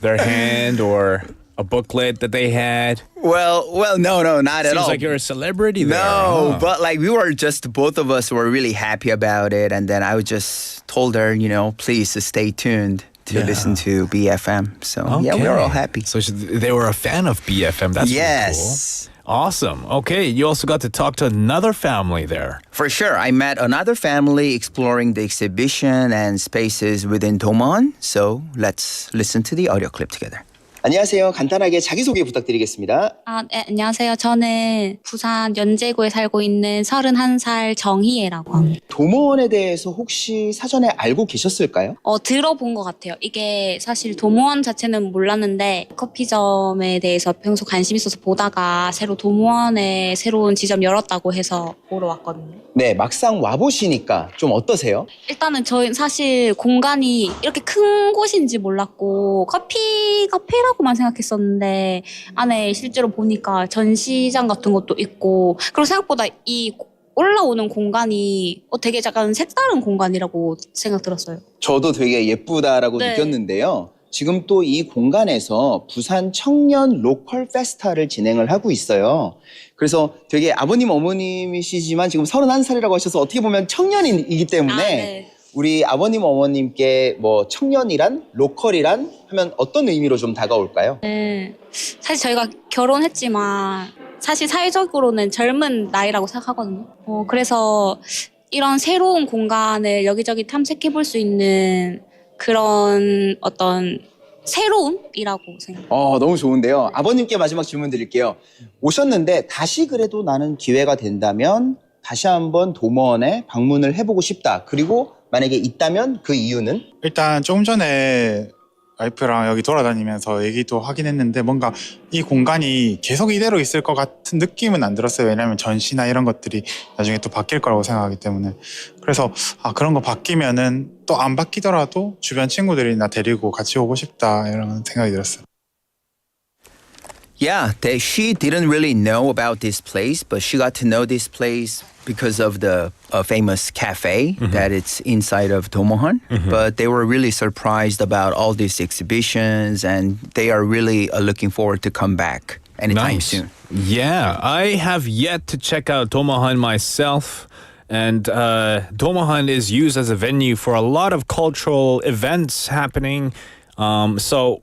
Speaker 3: their hand or a booklet that they had?
Speaker 8: Well, no, not at all.
Speaker 3: Seems like you're a celebrity there.
Speaker 8: No, but both of us were really happy about it. And then I just told her, please stay tuned to listen to BFM. So, we were all happy.
Speaker 3: So they were a fan of BFM. That's
Speaker 8: yes.
Speaker 3: really cool. Awesome. Okay, you also got to talk to another family there.
Speaker 8: For sure. I met another family exploring the exhibition and spaces within Domon. So let's listen to the audio clip together.
Speaker 9: 안녕하세요. 간단하게 자기소개 부탁드리겠습니다.
Speaker 13: 네, 안녕하세요. 저는 부산 연제구에 살고 있는 31살 정희애라고 합니다.
Speaker 9: 도모원에 대해서 혹시 사전에 알고 계셨을까요?
Speaker 13: 들어본 것 같아요. 이게 사실 도모원 자체는 몰랐는데 커피점에 대해서 평소 관심 있어서 보다가 새로 도모원에 새로운 지점 열었다고 해서 보러 왔거든요.
Speaker 9: 네, 막상 와보시니까 좀 어떠세요?
Speaker 13: 일단은 저희 사실 공간이 이렇게 큰 곳인지 몰랐고 카페라고만 생각했었는데 안에 실제로 보니까 전시장 같은 것도 있고 그리고 생각보다 이 올라오는 공간이 되게 약간 색다른 공간이라고 생각 들었어요.
Speaker 9: 저도 되게 예쁘다라고
Speaker 13: 네.
Speaker 9: 느꼈는데요. 지금 또 이 공간에서 부산 청년 로컬 페스타를 진행을 하고 있어요. 그래서 되게 아버님 어머님이시지만 지금 31살이라고 하셔서 어떻게 보면 청년이기 때문에 우리 아버님 어머님께 뭐 청년이란 로컬이란 하면 어떤 의미로 좀 다가올까요?
Speaker 13: 네, 사실 저희가 결혼했지만 사실 사회적으로는 젊은 나이라고 생각하거든요. 그래서 이런 새로운 공간을 여기저기 탐색해 볼 수 있는 그런 어떤 새로움이라고 생각해요.
Speaker 9: 너무 좋은데요. 아버님께 마지막 질문 드릴게요. 오셨는데 다시 그래도 나는 기회가 된다면 다시 한번 도모원에 방문을 해보고 싶다. 그리고 만약에 있다면 그 이유는?
Speaker 14: 일단 조금 전에 와이프랑 여기 돌아다니면서 얘기도 하긴 했는데 뭔가 이 공간이 계속 이대로 있을 것 같은 느낌은 안 들었어요. 왜냐하면 전시나 이런 것들이 나중에 또 바뀔 거라고 생각하기 때문에. 그래서 그런 거 바뀌면은 또 안 바뀌더라도 주변 친구들이나 데리고 같이 오고 싶다 이런 생각이 들었어요.
Speaker 8: Yeah, she didn't really know about this place, but she got to know this place because of the famous cafe that it's inside of Domohan. But they were really surprised about all these exhibitions, and they are really looking forward to come back anytime soon.
Speaker 3: Yeah, I have yet to check out Domohan myself. And Domohan is used as a venue for a lot of cultural events happening. So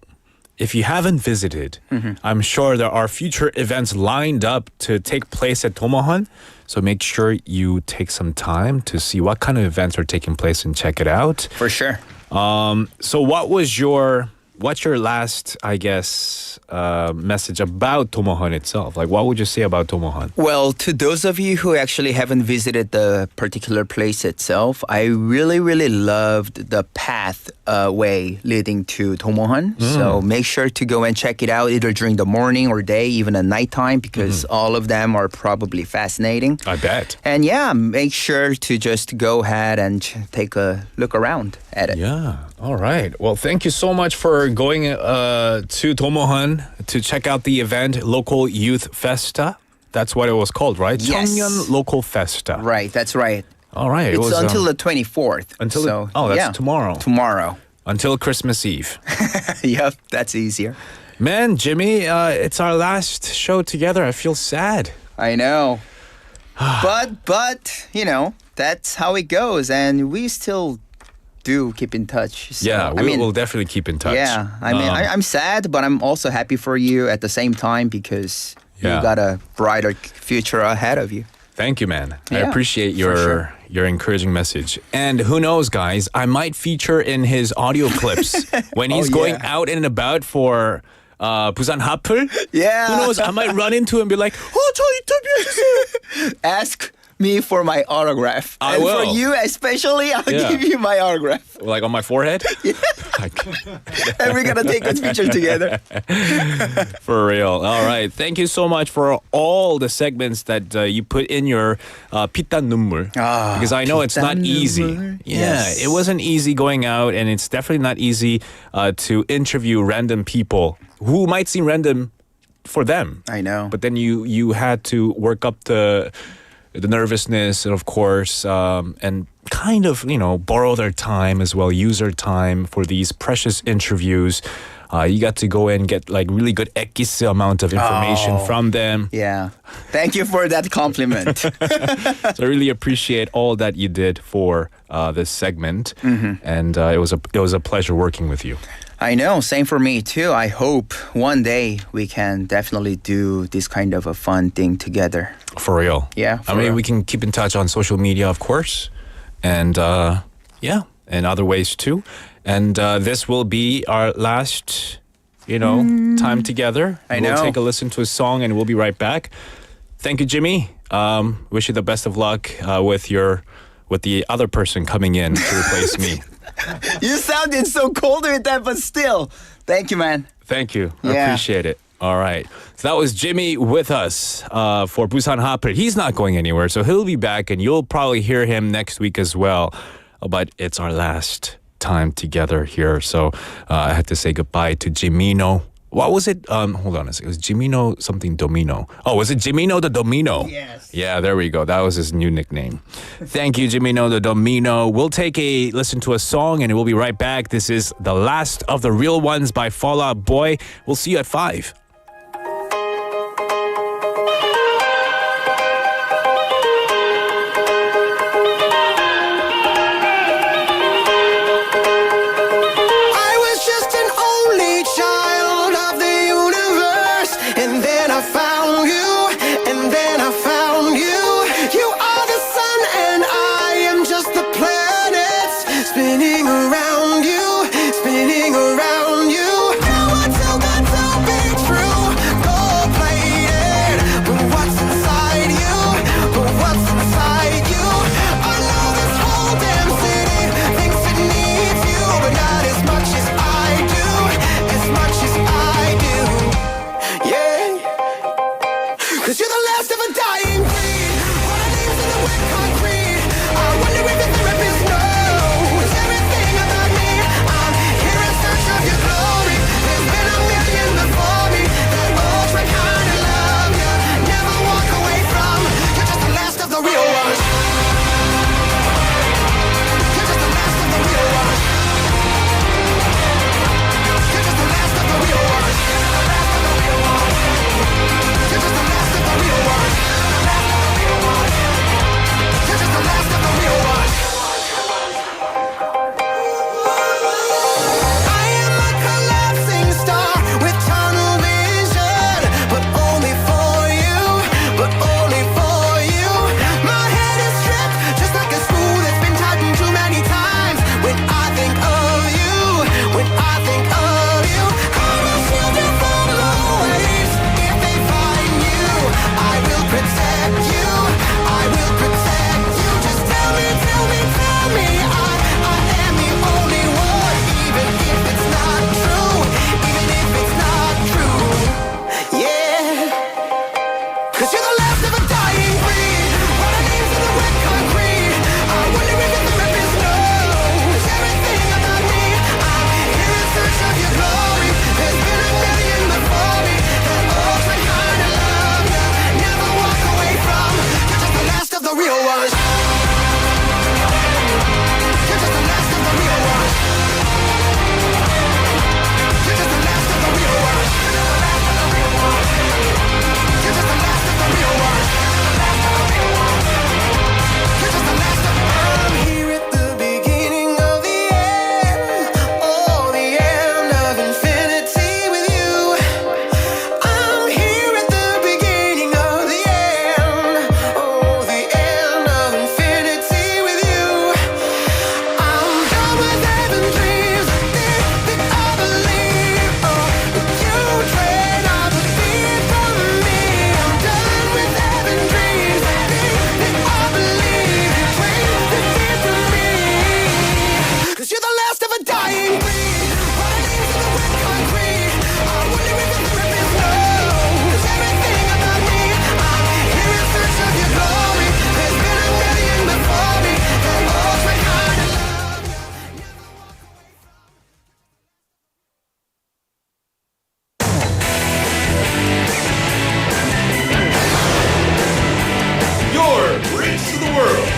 Speaker 3: if you haven't visited, I'm sure there are future events lined up to take place at Domohan. So make sure you take some time to see what kind of events are taking place and check it out.
Speaker 8: For sure.
Speaker 3: So what's your last, I guess, message about Domohan itself? Like, what would you say about Domohan?
Speaker 8: Well, to those of you who actually haven't visited the particular place itself, I really, really loved the pathway leading to Domohan. So make sure to go and check it out either during the morning or day, even at nighttime, because all of them are probably fascinating.
Speaker 3: I bet.
Speaker 8: And yeah, make sure to just go ahead and take a look around at it.
Speaker 3: Yeah. All right. Well, thank you so much for going to Domohan to check out the event, Local Youth Festa. That's what it was called, right?
Speaker 8: Yes.
Speaker 3: 청년 Local Festa.
Speaker 8: Right, that's right.
Speaker 3: All right.
Speaker 8: It's until the 24th.
Speaker 3: That's tomorrow.
Speaker 8: Tomorrow.
Speaker 3: Until Christmas Eve.
Speaker 8: Yep, that's easier.
Speaker 3: Man, Jimmy, it's our last show together. I feel sad.
Speaker 8: I know. but you know, that's how it goes, and we still do keep in touch. So,
Speaker 3: Yeah, we will definitely keep in touch.
Speaker 8: Yeah, I mean, I'm sad, but I'm also happy for you at the same time because you got a brighter future ahead of you.
Speaker 3: Thank you, man. I
Speaker 8: Yeah,
Speaker 3: appreciate
Speaker 8: for
Speaker 3: your encouraging message. And who knows, guys, I might feature in his audio clips when he's going out and about for 부산핫플.
Speaker 8: Yeah.
Speaker 3: Who knows, I might run into him and be like, 저 인터뷰해주세요.
Speaker 8: Ask me for my autograph.
Speaker 3: I
Speaker 8: and
Speaker 3: will.
Speaker 8: for you especially, I'll give you my autograph.
Speaker 3: Like on my forehead?
Speaker 8: Yeah. And we're gonna take a picture together.
Speaker 3: For real. All right. Thank you so much for all the segments that you put in your 피땀 눈물. Because I know it's not easy. Yeah, it wasn't easy going out, and it's definitely not easy to interview random people who might seem random for them.
Speaker 8: I know.
Speaker 3: But then you had to work up the nervousness, and of course, and kind of, borrow their time as well, use their time for these precious interviews. You got to go and get like really good ekis amount of information from them.
Speaker 8: Yeah. Thank you for that compliment.
Speaker 3: So I really appreciate all that you did for this segment. And it was a pleasure working with you.
Speaker 8: I know, same for me too. I hope one day we can definitely do this kind of a fun thing together.
Speaker 3: For real.
Speaker 8: Yeah.
Speaker 3: I mean, we can keep in touch on social media, of course. And yeah, and other ways too. And this will be our last, time together.
Speaker 8: I
Speaker 3: We'll
Speaker 8: know.
Speaker 3: take a listen to a song and we'll be right back. Thank you, Jimmy. Wish you the best of luck with the other person coming in to replace me.
Speaker 8: You sounded so cold with that, but still. Thank you, man.
Speaker 3: Thank you. I
Speaker 8: Yeah.
Speaker 3: appreciate it. All right. So that was Jimmy with us for Busanhat플. He's not going anywhere, so he'll be back, and you'll probably hear him next week as well. But it's our last time together here, so I had to say goodbye to Jimino. What was it? Hold on a second. It was Jimino something Domino. Oh, was it Jimino the Domino?
Speaker 8: Yes.
Speaker 3: Yeah, there we go. That was his new nickname. Thank you, Jimino the Domino. We'll take a listen to a song and we'll be right back. This is The Last of the Real Ones by Fall Out Boy. We'll see you at 5.
Speaker 4: I was just an only child of the universe, and then I found you, and then I found you. You are the sun, and I am just the planets spinning around you, spinning around you. You were too good to be true, gold-plated. But what's inside you? But what's inside you? I know this whole damn city thinks it needs you, but not as much as I do, as much as I do. Yeah. 'Cause you're the last of a dying breed. All our names in the wet concrete. I wonder if the therapist knows everything about me. I'm here in search of your glory. There's been a million before me that all try kind of love you, never walk away from. You're just the last of the real ones. You're just the last of the real ones. You're just the last of the real ones. You're just the last of the real ones. You're just the last of the real ones. I am a collapsing star with tunnel vision, but only for you, but only for you. My head is stripped, just like a screw that's been tightened too many times. When I think of you, when I think of you, I will shield you from the waves. If they find you, I will protect you, I will protect you. Just tell me, tell me, tell me, I am the only one, even if it's not true, even if it's not true. Yeah. 'Cause you're the last of a dying breed. All our names in the wet concrete. I wonder if the therapist knows everything about me. I'm here in search of your glory. There's been a million before me that all try kind of love you, never walk away from. You're just the last of the real ones. You're just the last of the real ones. You're just the last of the real ones. You're just the last of the real ones. You're just the last of. I'm here at the beginning of the end, oh, the end of infinity with you. I'm here at the beginning of the end, oh, the end of infinity with you. I'm done with having dreams that I believe, oh, but you trade all the fear from me. I'm done with having dreams that I believe, you trade the fear from me. 'Cause you're the last of a dying breed. All our names in the wet concrete. I wonder if the therapist knows everything about me. I'm here in search of your glory. There's been a million before me that all try kind of love you.
Speaker 2: Your Bridge to the World.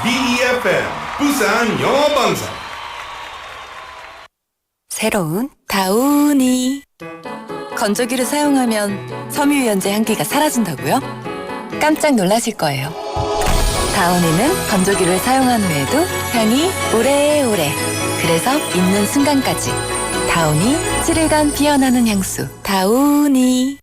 Speaker 2: BEFM 부산 영어방송.
Speaker 15: 새로운 다우니. 건조기를 사용하면 섬유유연제 향기가 사라진다고요? 깜짝 놀라실 거예요. 다운이는 건조기를 사용한 후에도 향이 오래오래. 그래서 입는 순간까지. 다운이 7일간 피어나는 향수. 다운이.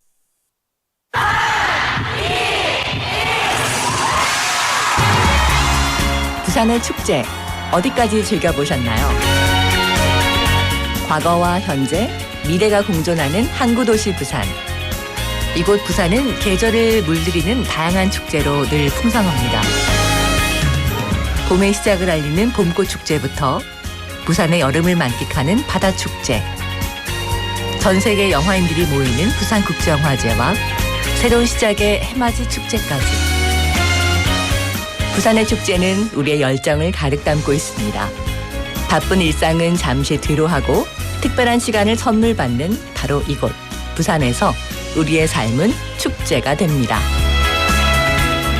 Speaker 6: 부산의 축제 어디까지 즐겨보셨나요? 과거와 현재, 미래가 공존하는 항구도시 부산. 이곳 부산은 계절을 물들이는 다양한 축제로 늘 풍성합니다. 봄의 시작을 알리는 봄꽃 축제부터 부산의 여름을 만끽하는 바다축제, 전 세계 영화인들이 모이는 부산국제영화제와 새로운 시작의 해맞이 축제까지. 부산의 축제는 우리의 열정을 가득 담고 있습니다. 바쁜 일상은 잠시 뒤로하고 특별한 시간을 선물 받는 바로 이곳 부산에서 우리의 삶은 축제가 됩니다.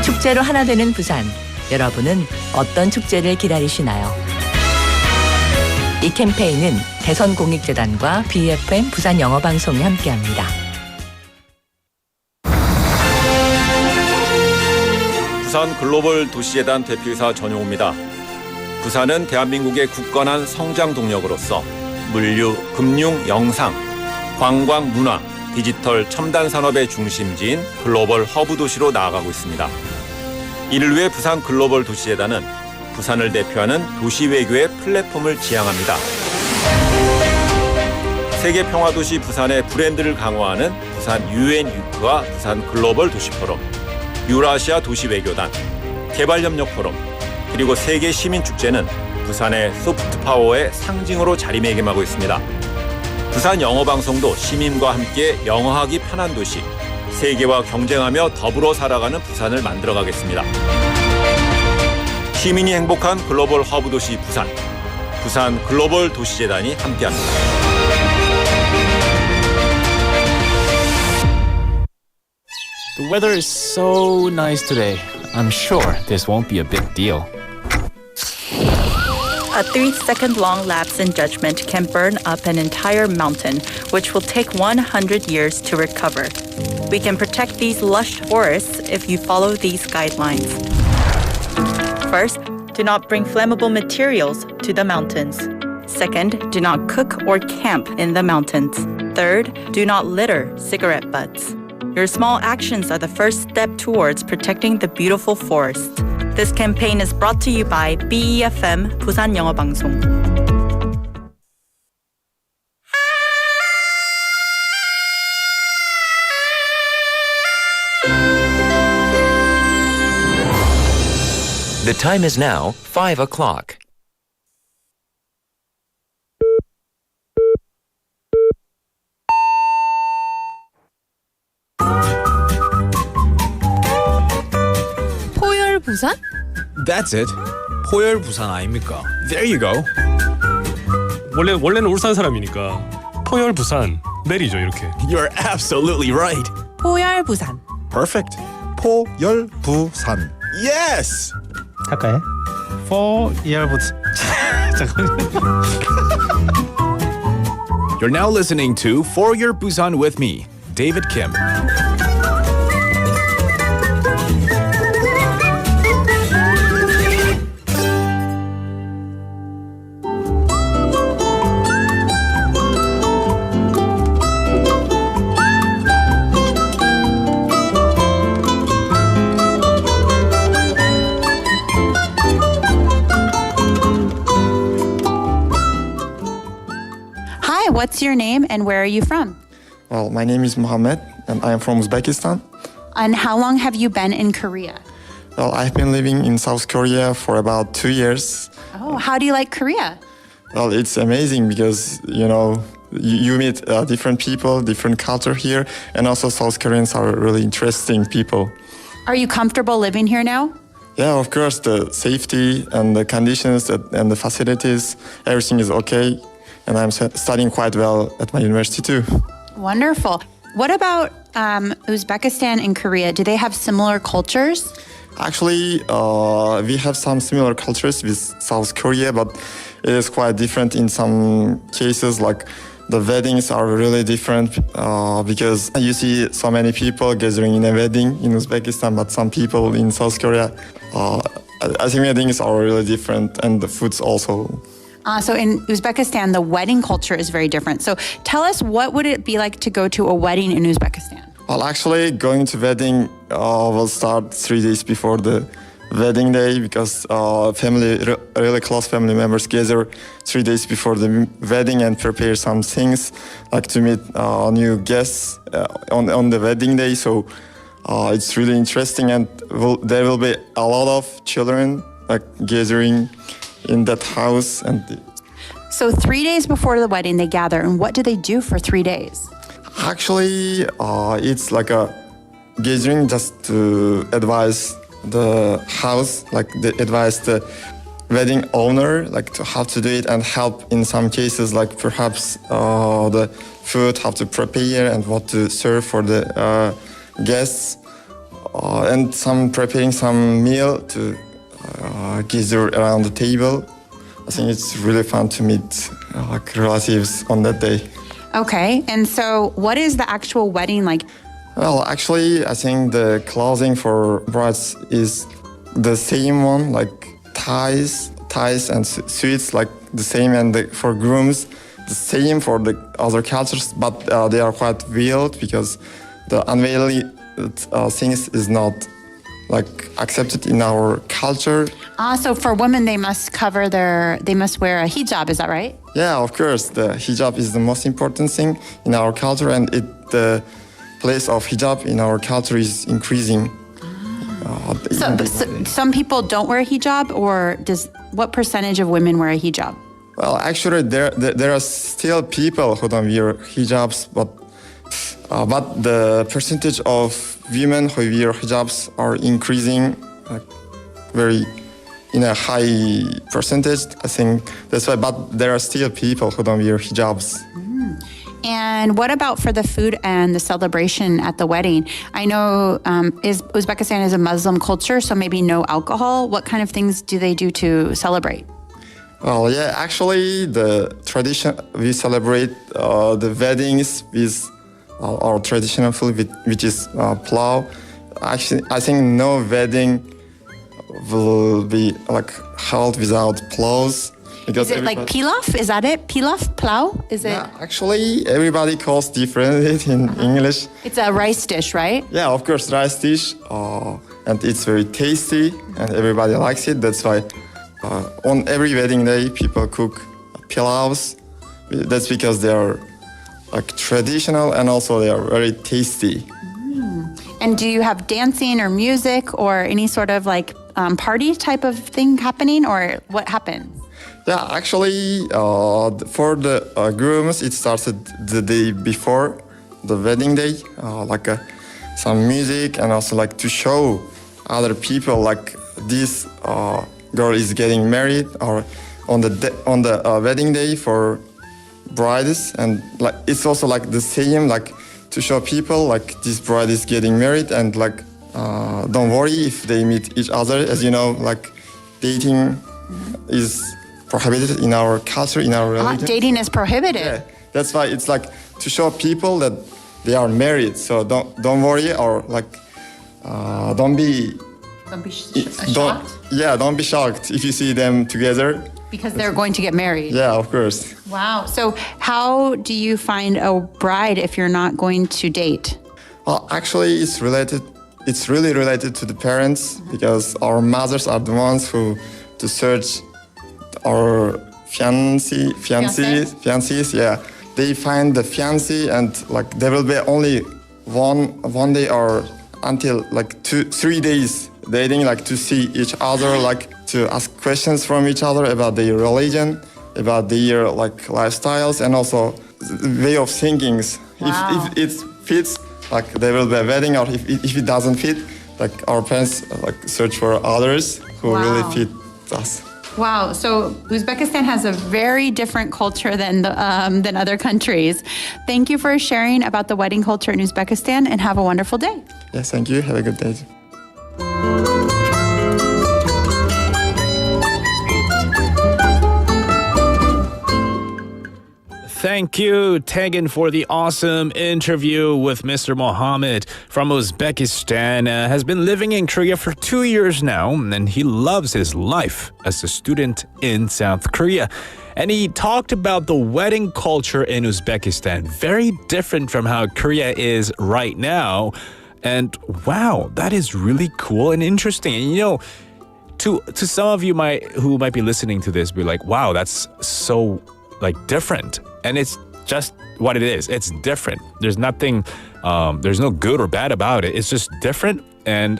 Speaker 6: 축제로 하나 되는 부산. 여러분은 어떤 축제를 기다리시나요? 이 캠페인은 대선공익재단과 BFM 부산영어방송이 함께합니다.
Speaker 16: 부산 글로벌 도시재단 대표이사 전용호입니다. 부산은 대한민국의 굳건한 성장 동력으로서 물류, 금융, 영상, 관광, 문화, 디지털, 첨단 산업의 중심지인 글로벌 허브 도시로 나아가고 있습니다. 이를 위해 부산 글로벌 도시재단은 부산을 대표하는 도시 외교의 플랫폼을 지향합니다. 세계 평화도시 부산의 브랜드를 강화하는 부산 UN 위크와 부산 글로벌 도시 포럼, 유라시아 도시 외교단, 개발협력 포럼, 그리고 세계 시민축제는 부산의 소프트 파워의 상징으로 자리매김하고 있습니다. 부산 영어방송도 시민과 함께 영어하기 편한 도시, 세계와 경쟁하며 더불어 살아가는 부산을 만들어가겠습니다. 시민이 행복한 글로벌 허브 도시 부산, 부산 글로벌 도시재단이 함께합니다.
Speaker 3: The weather is so nice today. I'm sure this won't be a big deal.
Speaker 17: A 3-second long lapse in judgment can burn up an entire mountain, which will take 100 years to recover. We can protect these lush forests if you follow these guidelines. First, do not bring flammable materials to the mountains. Second, do not cook or camp in the mountains. Third, do not litter cigarette butts. Your small actions are the first step towards protecting the beautiful forest. This campaign is brought to you by BEFM 부산영어방송.
Speaker 18: The time is now 5 o'clock.
Speaker 6: 포열 부산?
Speaker 3: That's it. 포열 부산 아닙니까? There you go.
Speaker 19: 원래는 울산 사람이니까 포열 부산 내리죠 이렇게.
Speaker 3: You're absolutely right.
Speaker 6: 포열 부산.
Speaker 20: Perfect. 포열 부산.
Speaker 3: Yes.
Speaker 12: 할까요? 포열 부산.
Speaker 3: You're now listening to For Your Busan with me, David Kim.
Speaker 21: What's your name and where are you from?
Speaker 22: Well, my name is Mohammed and I am from Uzbekistan.
Speaker 21: And how long have you been in Korea?
Speaker 22: Well, I've been living in South Korea for about 2 years.
Speaker 21: Oh, how do you like Korea?
Speaker 22: Well, it's amazing because, you meet different people, different culture here, and also South Koreans are really interesting people.
Speaker 21: Are you comfortable living here now?
Speaker 22: Yeah, of course, the safety and the conditions and the facilities, everything is okay. And I'm studying quite well at my university too.
Speaker 21: Wonderful. What about Uzbekistan and Korea? Do they have similar cultures?
Speaker 22: Actually, we have some similar cultures with South Korea, but it is quite different in some cases. Like the weddings are really different because you see so many people gathering in a wedding in Uzbekistan, but some people in South Korea, I think weddings are really different, and the foods also.
Speaker 21: So in Uzbekistan, the wedding culture is very different. So tell us, what would it be like to go to a wedding in Uzbekistan?
Speaker 22: Well, actually, going to wedding will start 3 days before the wedding day because really close family members gather 3 days before the wedding and prepare some things like to meet new guests on the wedding day. So it's really interesting, and there will be a lot of children like gathering in that house.
Speaker 21: So 3 days before the wedding, they gather, and what do they do for 3 days?
Speaker 22: Actually, it's like a gathering just to advise the house, like they advise the wedding owner, like to how to do it, and help in some cases, like perhaps the food, how to prepare and what to serve for the guests, and preparing some meal to gather around the table. I think it's really fun to meet like relatives on that day.
Speaker 21: Okay, and so what is the actual wedding like?
Speaker 22: Well, actually, I think the clothing for brides is the same one, like ties and suits, like the same, and for grooms, the same for the other cultures, but they are quite weird because the unveiling things is not like accepted in our culture.
Speaker 21: So for women, they must wear a hijab, is that right?
Speaker 22: Yeah, of course. The hijab is the most important thing in our culture, and the place of hijab in our culture is increasing.
Speaker 21: So some people don't wear a hijab, or what percentage of women wear a hijab?
Speaker 22: Well, actually, there are still people who don't wear hijabs, but the percentage of women who wear hijabs are increasing in a high percentage. I think that's why, but there are still people who don't wear hijabs.
Speaker 21: And what about for the food and the celebration at the wedding? I know Uzbekistan is a Muslim culture, so maybe no alcohol. What kind of things do they do to celebrate?
Speaker 22: Well, yeah, actually, the tradition, we celebrate the weddings with our traditional food, which is plow. Actually, I think no wedding will be like held without plows.
Speaker 21: Is it like pilaf? Is that it? Pilaf? Plow? Is it?
Speaker 22: Yeah, actually, everybody calls differently in English.
Speaker 21: It's a rice dish, right?
Speaker 22: Yeah, of course, rice dish. And it's very tasty, and everybody likes it. That's why on every wedding day, people cook pilavs. That's because they are like traditional, and also they are very tasty.
Speaker 21: And do you have dancing or music or any sort of like party type of thing happening, or what happens?
Speaker 22: Yeah, actually, for the grooms, it started the day before the wedding day, some music, and also like to show other people like this girl is getting married, or on the wedding day for brides, and like it's also like the same, like to show people like this bride is getting married, and like don't worry if they meet each other. As you know, like dating is prohibited in our culture, in our religion.
Speaker 21: Dating is prohibited.
Speaker 22: Yeah, that's why it's like to show people that they are married. So don't worry, or like don't be
Speaker 21: shocked.
Speaker 22: Don't be shocked if you see them together.
Speaker 21: Because they're going to get married.
Speaker 22: Yeah, of course.
Speaker 21: Wow. So how do you find a bride if you're not going to date?
Speaker 22: Well, actually, it's really related to the parents, because our mothers are the ones who to search our fiancés. Yeah, they find the fiancé, and like there will be only one day or until like 2-3 days dating, like to see each other, like to ask questions from each other about their religion, about their like lifestyles, and also way of thinking.
Speaker 21: Wow.
Speaker 22: If it fits, like there will be a wedding, or if it doesn't fit, like our parents like search for others who really fit us.
Speaker 21: Wow. So Uzbekistan has a very different culture than other countries. Thank you for sharing about the wedding culture in Uzbekistan, and have a wonderful day.
Speaker 22: Yes, thank you. Have a good day.
Speaker 3: Thank you, Tegan, for the awesome interview with Mr. Mohammed from Uzbekistan. Has been living in Korea for 2 years now, and he loves his life as a student in South Korea. And he talked about the wedding culture in Uzbekistan, very different from how Korea is right now. And wow, that is really cool and interesting. And you know, to some of you who might be listening to this, be like, wow, that's so like different. And it's just what it is. It's different. There's nothing, there's no good or bad about it. It's just different, and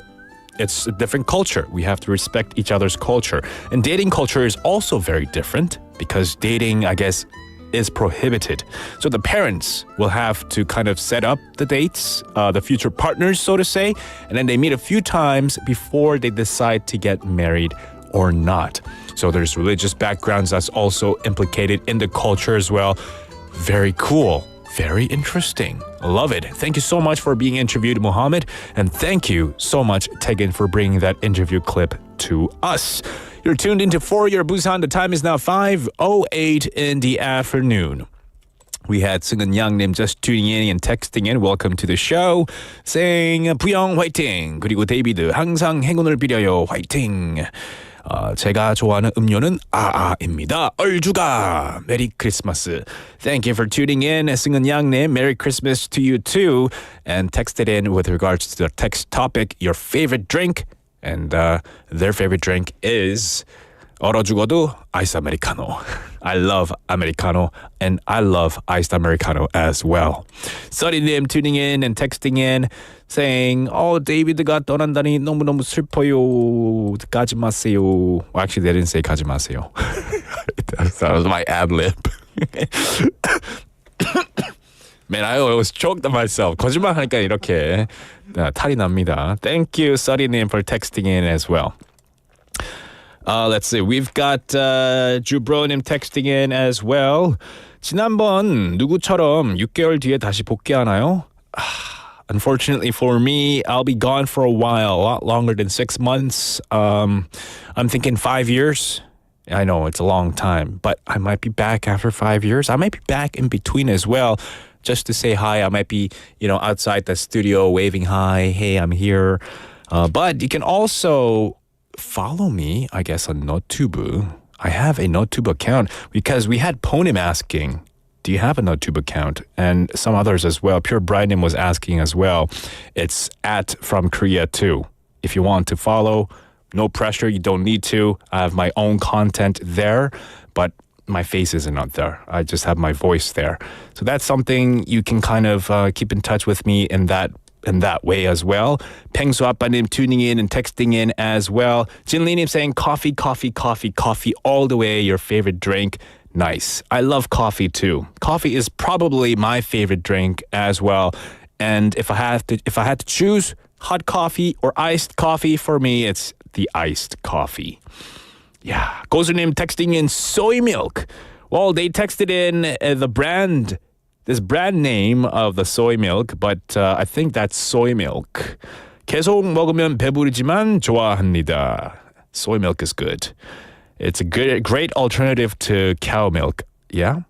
Speaker 3: it's a different culture. We have to respect each other's culture. And dating culture is also very different because dating, I guess, is prohibited. So the parents will have to kind of set up the dates, the future partners, so to say, and then they meet a few times before they decide to get married or not. So there's religious backgrounds that's also implicated in the culture as well. Very cool. Very interesting. Love it. Thank you so much for being interviewed, Mohammed. And thank you so much, Tegan, for bringing that interview clip to us. You're tuned into For Your Busan. The time is now 5:08 in the afternoon. We had Seung-eun Yang-님 just tuning in and texting in. Welcome to the show. saying 부영 화이팅. 그리고 데이비드 항상 행운을 빌어요. 화이팅. 제가 좋아하는 음료는 아아입니다. 얼주가. 메리 크리스마스. Thank you for tuning in. Seung-eun Yang-님, Merry Christmas to you too. And texted in with regards to the text topic, your favorite drink. And their favorite drink is 얼어 죽어도 iced americano. I love americano and I love iced americano as well. 써리님 tuning in and texting in saying, 데이비드가 떠난다니 너무너무 슬퍼요. 가지 마세요. Well, actually, they didn't say 가지 마세요. That was my ad-lib. Man, I always choked on myself. 거짓말 하니까 이렇게 탈이 납니다. Thank you, 써리님, for texting in as well. Let's see. We've got 주브로님 texting in as well. 지난번 누구처럼 6개월 뒤에 다시 복귀하나요? Unfortunately for me, I'll be gone for a while, a lot longer than 6 months. I'm thinking 5 years. I know it's a long time, but I might be back after 5 years. I might be back in between as well, just to say hi. I might be, outside the studio waving hi. Hey, I'm here. But you can also follow me, I guess, on Notubu. I have a Notubu account because we had Ponim asking, do you have a Notubu account? And some others as well. Pure Brightnam was asking as well. It's @from Korea too. If you want to follow, no pressure. You don't need to. I have my own content there, but my face isn't out there. I just have my voice there. So that's something you can kind of keep in touch with me in that way as well. Pengsu Appanim tuning in and texting in as well. Jinlinim saying coffee, coffee, coffee, coffee all the way. Your favorite drink. Nice. I love coffee too. Coffee is probably my favorite drink as well. And if I had to choose hot coffee or iced coffee, for me it's the iced coffee. Yeah. Gozunim texting in soy milk. Well, they texted in this brand name of the soy milk, but I think that's soy milk. 계속 먹으면 배부르지만 좋아합니다. Soy milk is good. It's a great alternative to cow milk. Yeah?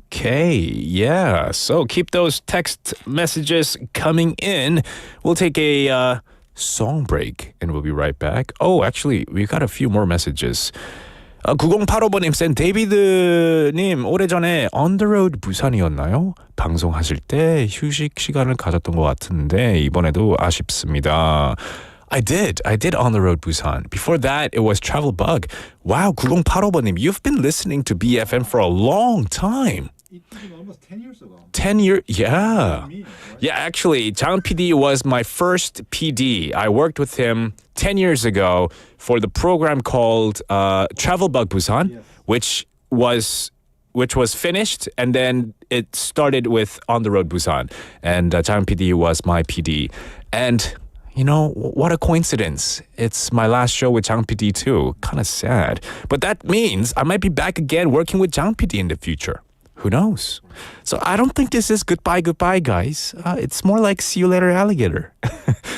Speaker 3: Okay, yeah. So keep those text messages coming in. We'll take a song break and we'll be right back. Oh, actually, we got a few more messages. 9085번님, 데이비드님, 오래전에 On the Road 부산이었나요? 방송하실 때 휴식 시간을 가졌던 것 같은데 이번에도 아쉽습니다. I did On the Road Busan. Before that, it was Travel Bug. Wow, 9085번님, you've been listening to BFM for a long time.
Speaker 20: Almost 10 years ago.
Speaker 3: 10 years? Yeah. Yeah, actually, Jang PD was my first PD. I worked with him 10 years ago for the program called Travel Bug Busan, which was finished, and then it started with On the Road Busan. And Jang PD was my PD. And what a coincidence. It's my last show with Jang PD too. Kind of sad. But that means I might be back again working with Jang PD in the future. Who knows? So I don't think this is goodbye, guys. It's more like see you later, alligator.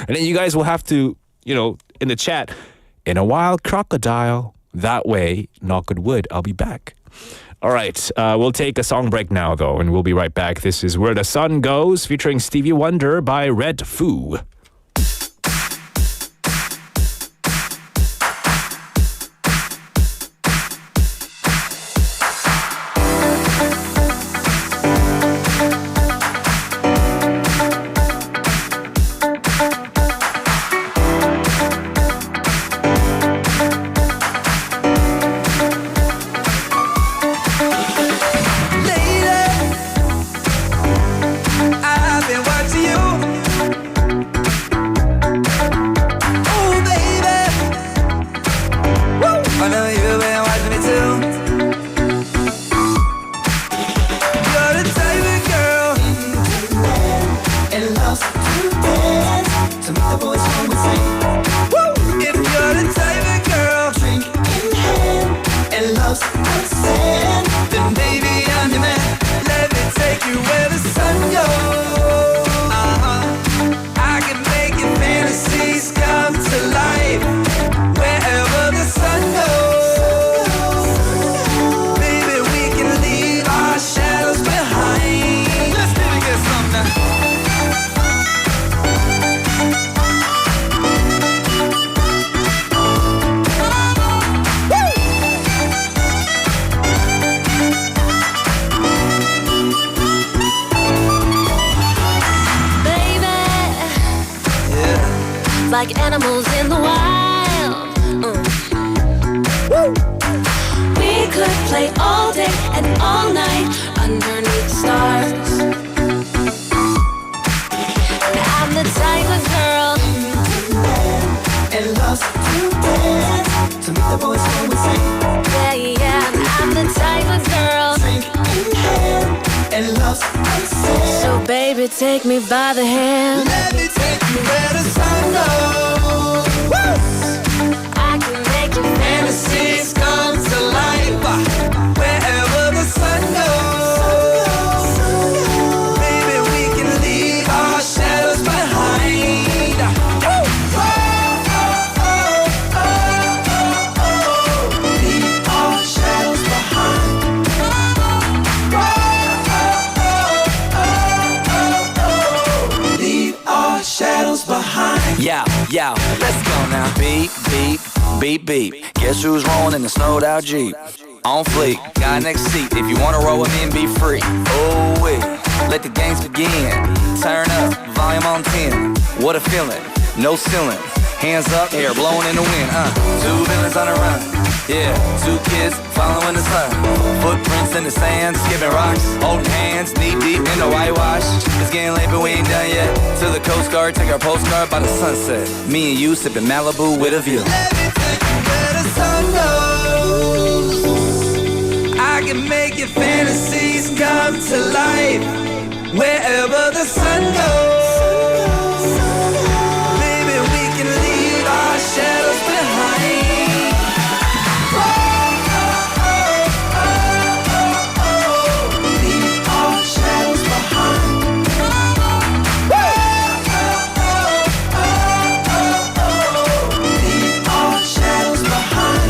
Speaker 3: And then you guys will have to, in the chat, in a while, crocodile. That way, knock on wood, I'll be back. All right, we'll take a song break now, though, and we'll be right back. This is Where the Sun Goes, featuring Stevie Wonder by Red Foo.
Speaker 4: I've been watching you. Ooh, baby. Woo. I know you've been watching me too. You're the type of girl and loves to dance. To make the boys home and sing. Woo. If you're the type of girl, drink in hand and loves to sand, then baby I'm your man. Let me take you where the sun goes. I can make your fantasies come to life. Wherever the sun goes, baby, we can leave our shadows behind. Let's maybe get some now.
Speaker 1: Like animals in the wild. We could play all day and all night underneath the stars. I'm the type of girl
Speaker 4: And loves to dance. To make the boys home and sing.
Speaker 1: Yeah, yeah, I'm the type of girl
Speaker 4: Drink in hand and loves to sing.
Speaker 1: So baby, take me by the hand.
Speaker 4: Let me take you where the sun goes. Woo!
Speaker 1: I can make your
Speaker 4: Fantasies come to life. Wherever the sun goes, baby, we can leave our shadows behind. Woo! Leave our shadows behind. Leave our shadows behind.
Speaker 5: Yeah, yeah, let's go now. Beep, beep, beep, beep. Guess who's rolling in the snowed out Jeep? On fleek, guy next seat. If you wanna roll with me and be free. Oh, wait, let the games begin. Turn up, volume on 10. What a feeling, no ceiling. Hands up, hair blowing in the wind. Two villains on the run. Yeah, two kids following the sun. Footprints in the sand, skipping rocks, holding hands, knee deep in the whitewash. It's getting late, but we ain't done yet. To the Coast Guard, take our postcard by the sunset. Me and you sipping Malibu with a view.
Speaker 4: Let me take you where the sun goes. I can make your fantasies come to life. Wherever the sun goes, baby, we can leave our shadows behind. Leave our shadows behind. Leave our shadows behind.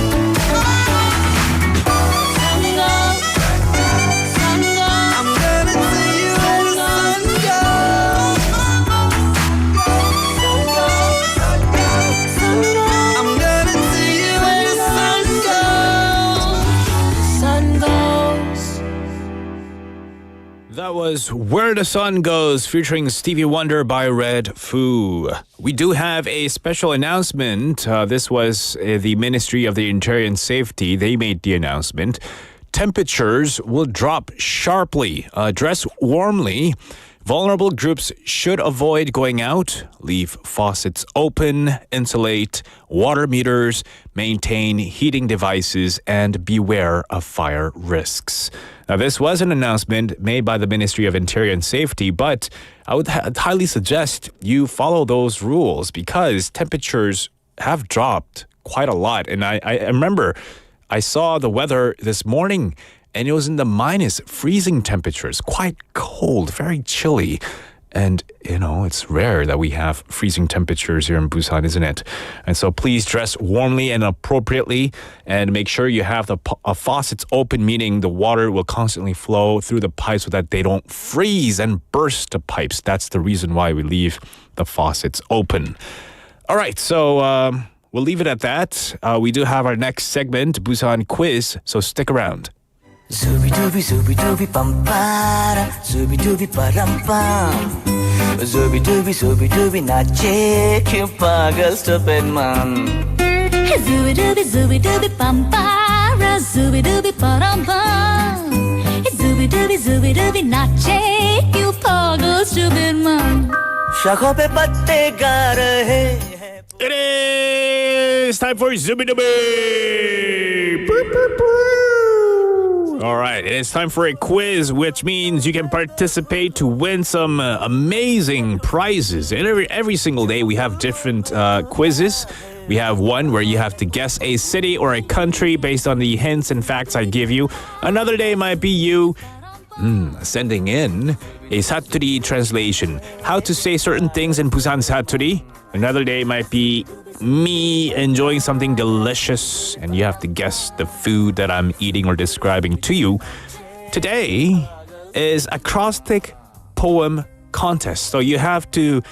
Speaker 4: I'm gonna take you where the sun goes. I'm gonna take you where the sun goes.
Speaker 1: sun goes.
Speaker 3: That was Where the Sun Goes, featuring Stevie Wonder by Red Foo. We do have a special announcement. This was the Ministry of the Interior and Safety. They made the announcement. Temperatures will drop sharply. Dress warmly. Vulnerable groups should avoid going out, leave faucets open, insulate water meters, maintain heating devices, and beware of fire risks. Now, this was an announcement made by the Ministry of Interior and Safety, but I would highly suggest you follow those rules because temperatures have dropped quite a lot. And I remember I saw the weather this morning and it was in the minus freezing temperatures, quite cold, very chilly. And, it's rare that we have freezing temperatures here in Busan, isn't it? And so please dress warmly and appropriately and make sure you have the faucets open, meaning the water will constantly flow through the pipes so that they don't freeze and burst the pipes. That's the reason why we leave the faucets open. All right, so we'll leave it at that. We do have our next segment, Busan Quiz, so stick around.
Speaker 7: Zooby-dooby, zooby-dooby, bum-ba-da, zooby-dooby, ba-dum-bum. Zooby-dooby, zooby-dooby, 낮에 큐파가 stupid man.
Speaker 1: Zooby-dooby, zooby-dooby, bum-ba-da, zooby-dooby, ba-dum-bum. Zooby-dooby, zooby-dooby, 낮에 큐파가 stupid man.
Speaker 7: 샤코페 빠떼 가라 해.
Speaker 3: It is time for Zooby-dooby. All right, it's time for a quiz, which means you can participate to win some amazing prizes. And every single day, we have different quizzes. We have one where you have to guess a city or a country based on the hints and facts I give you. Another day might be you sending in a 사투리 translation, how to say certain things in Busan 사투리. Another day might be me enjoying something delicious and you have to guess the food that I'm eating or describing to you. Today is acrostic poem contest. So you have to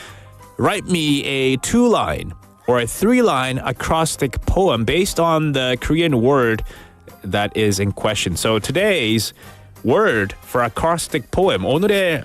Speaker 3: write me a 2-line or a 3-line acrostic poem based on the Korean word that is in question. So today's word for acrostic poem, 오늘의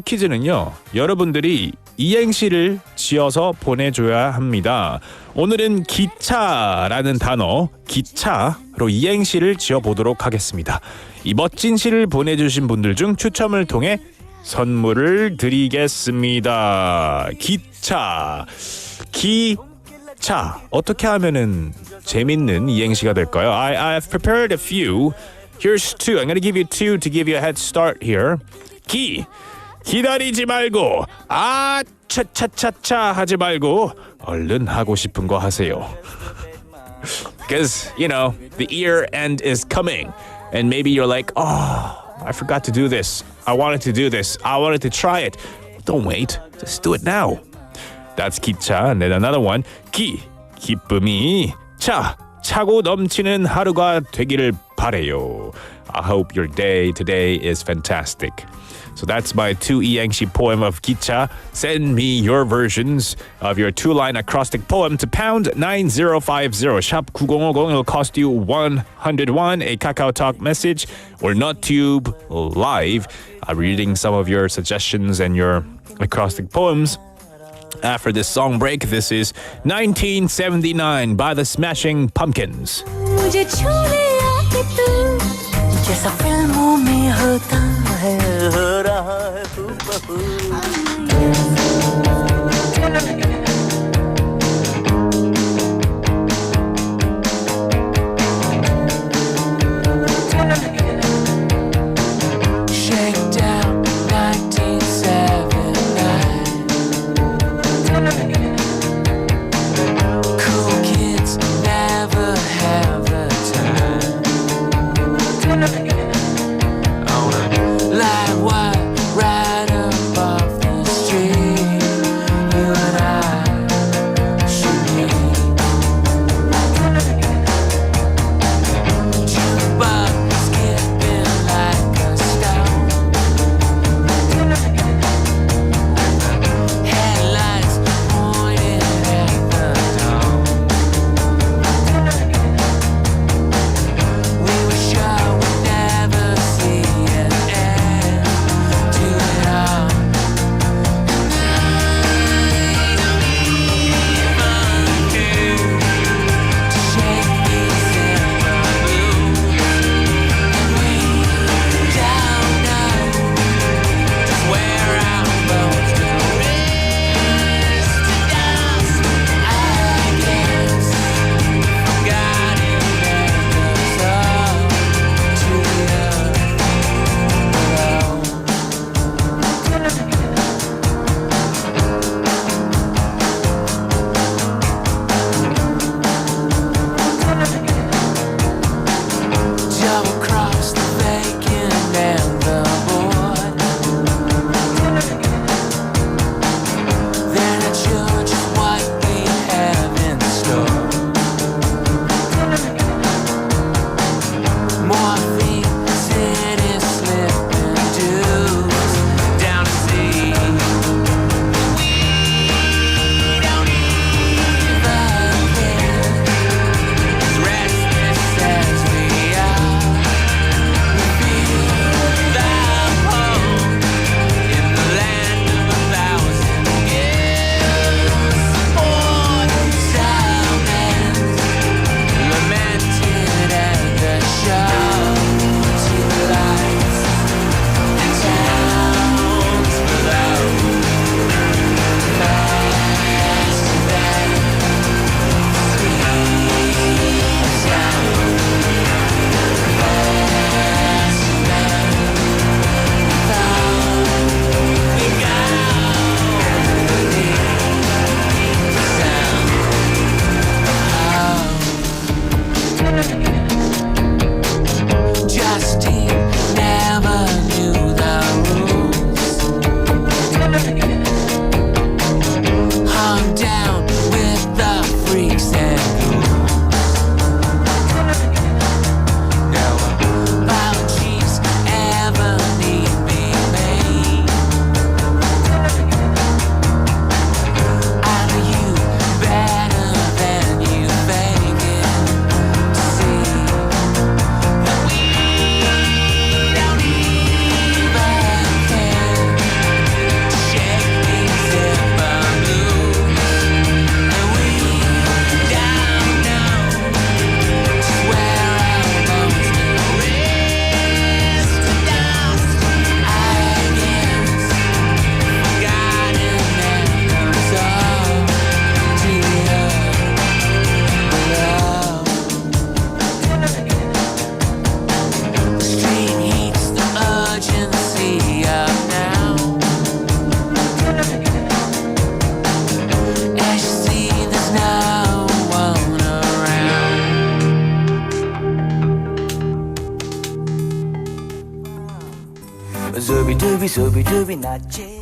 Speaker 3: 퀴즈는요, 여러분들이 이행시를 지어서 보내줘야 합니다. 오늘은 기차라는 단어, 기차로 이행시를 지어보도록 하겠습니다. 이 멋진 시를 보내주신 분들 중 추첨을 통해 선물을 드리겠습니다. 기차. 어떻게 하면은 재밌는 이행시가 될까요? I've prepared a few. Here's 2. I'm going to give you 2 to give you a head start here. 기다리지 말고 차차차차 하지 말고 얼른 하고 싶은 거 하세요. Because, the year end is coming and maybe you're like, I forgot to do this. I wanted to do this. I wanted to try it. Don't wait. Just do it now. That's 기차. And then another one. 기쁨이 차고 넘치는 하루가 되기를 바래요. I hope your day today is fantastic. So that's my 2 이행시 poem of 기차. Send me your versions of your 2-line acrostic poem to pound 9050 샵 9050. It'll cost you 101, a Kakao Talk message or NotTube live. I'm reading some of your suggestions and your acrostic poems. After this song break, this is 1979 by the Smashing Pumpkins.
Speaker 7: जैसा फिल्मों में होता है हो रहा है
Speaker 4: Shakedown 1979. Cool kids never have the time. On a live wire right up off the street, you and I.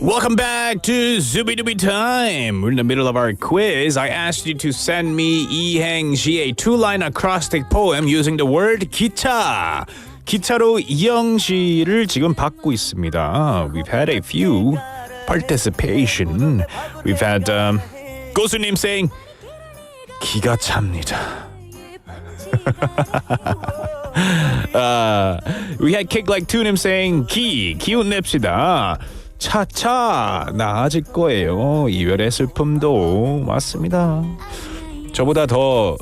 Speaker 3: Welcome back to Zooby Time. We're in the middle of our quiz. I asked you to send me 이행시, a two-line acrostic poem using the word 기차. 기차로 이행시를 지금 받고 있습니다. We've had a few participation. We've had 고수님 saying 기가 찹니다. We had Kick Like Tunim saying 기운 냅시다. 차차 나아질 거예요. 이별의 슬픔도 맞습니다. 저보다 더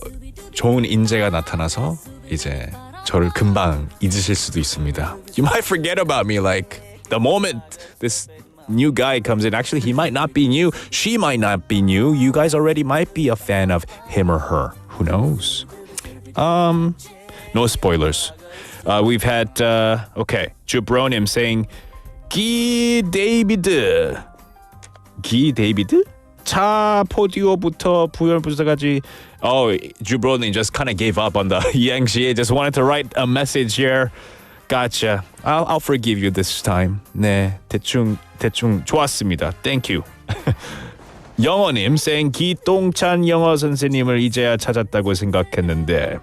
Speaker 3: 좋은 인재가 나타나서 이제 저를 금방 잊으실 수도 있습니다. You might forget about me like the moment this new guy comes in. Actually, he might not be new. She might not be new. You guys already might be a fan of him or her. Who knows? No spoilers. We've had okay, Jubronim saying 데이빗 차 포디오부터 부열부서까지. Oh, Jubronim just kind of gave up on the 이행시. Just wanted to write a message here. Gotcha. I'll forgive you this time. 네, 대충 좋았습니다. Thank you. 영어님 saying 기똥찬 영어 선생님을 이제야 찾았다고 생각했는데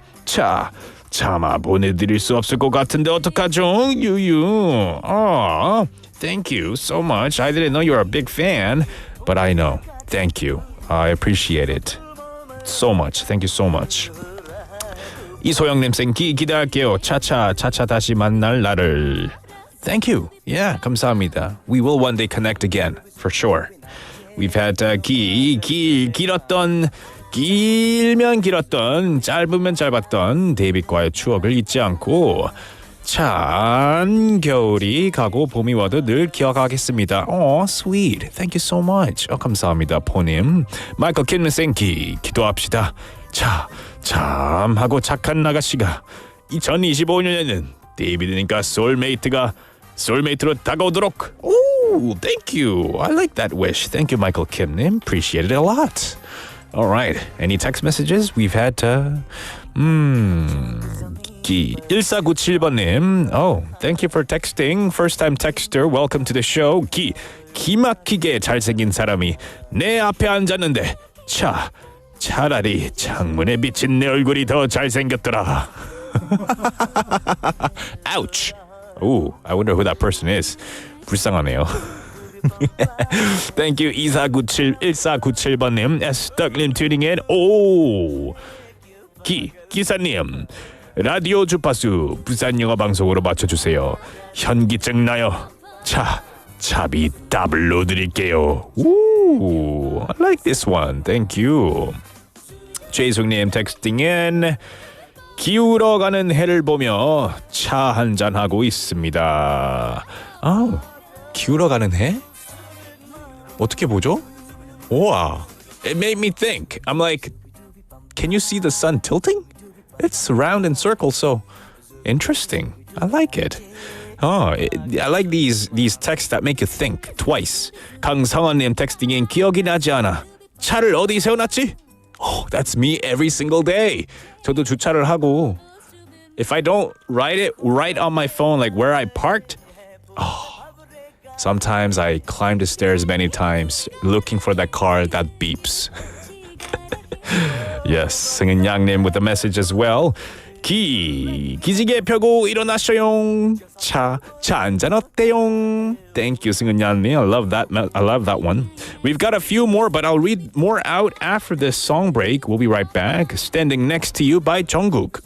Speaker 3: 차마 보내드릴 수 없을 것 같은데 어떡하죠? 유유. Thank you so much. I didn't know you were a big fan, but I know. Thank you. I appreciate it so much. Thank you so much. 이소영님 saying 기대할게요. 차차 다시 만날 날을. Thank you. Yeah, 감사합니다. We will one day connect again, for sure. We've had 길면 길었던 짧으면 짧았던 데이빗과의 추억을 잊지 않고 찬 겨울이 가고 봄이 와도 늘 기억하겠습니다. Sweet. Thank you so much. 감사합니다, 포님. 마이클 킴은 생기 기도합시다. 참하고 착한 아가씨가 2025년에는 데이빗이니까 소울메이트로 다가오도록. Oh, thank you. I like that wish. Thank you, Michael Kim. Appreciate it a lot. All right. Any text messages? We've had 1497번님. Oh, thank you for texting. First time texter. Welcome to the show. 기막히게 잘생긴 사람이 내 앞에 앉았는데 차라리 창문에 비친 내 얼굴이 더 잘생겼더라. Ouch. Ooh, I wonder who that person is. 불쌍하네요. Thank you. 1497번님. S덕님 tuning in. 오, 기사님. 라디오 주파수 부산영어방송으로 맞춰주세요. 현기증 나요. 차비 더블로 드릴게요. Ooh, I like this one. Thank you. 최숙님 texting in. 기울어 가는 해를 보며 차 한잔 하고 있습니다. 기울어 가는 해? 어떻게 보죠? 우와. It made me think. I'm like, can you see the sun tilting? It's round and circle, so interesting. I like it. I like these texts that make you think twice. 강성원님 texting in 기억이 나지 않아. 차를 어디 세워놨지? Oh, that's me every single day. 저도 주차를 하고 if I don't write it right on my phone like where I parked, sometimes I climb the stairs many times looking for that car that beeps. Yes, 승은 양님 with a message as well. 기지개 펴고 일어나셔용. 차 한잔 어때용? Thank you, 승은 양님. I love that one. We've got a few more, but I'll read more out after this song break. We'll be right back. Standing Next to You by Jungkook.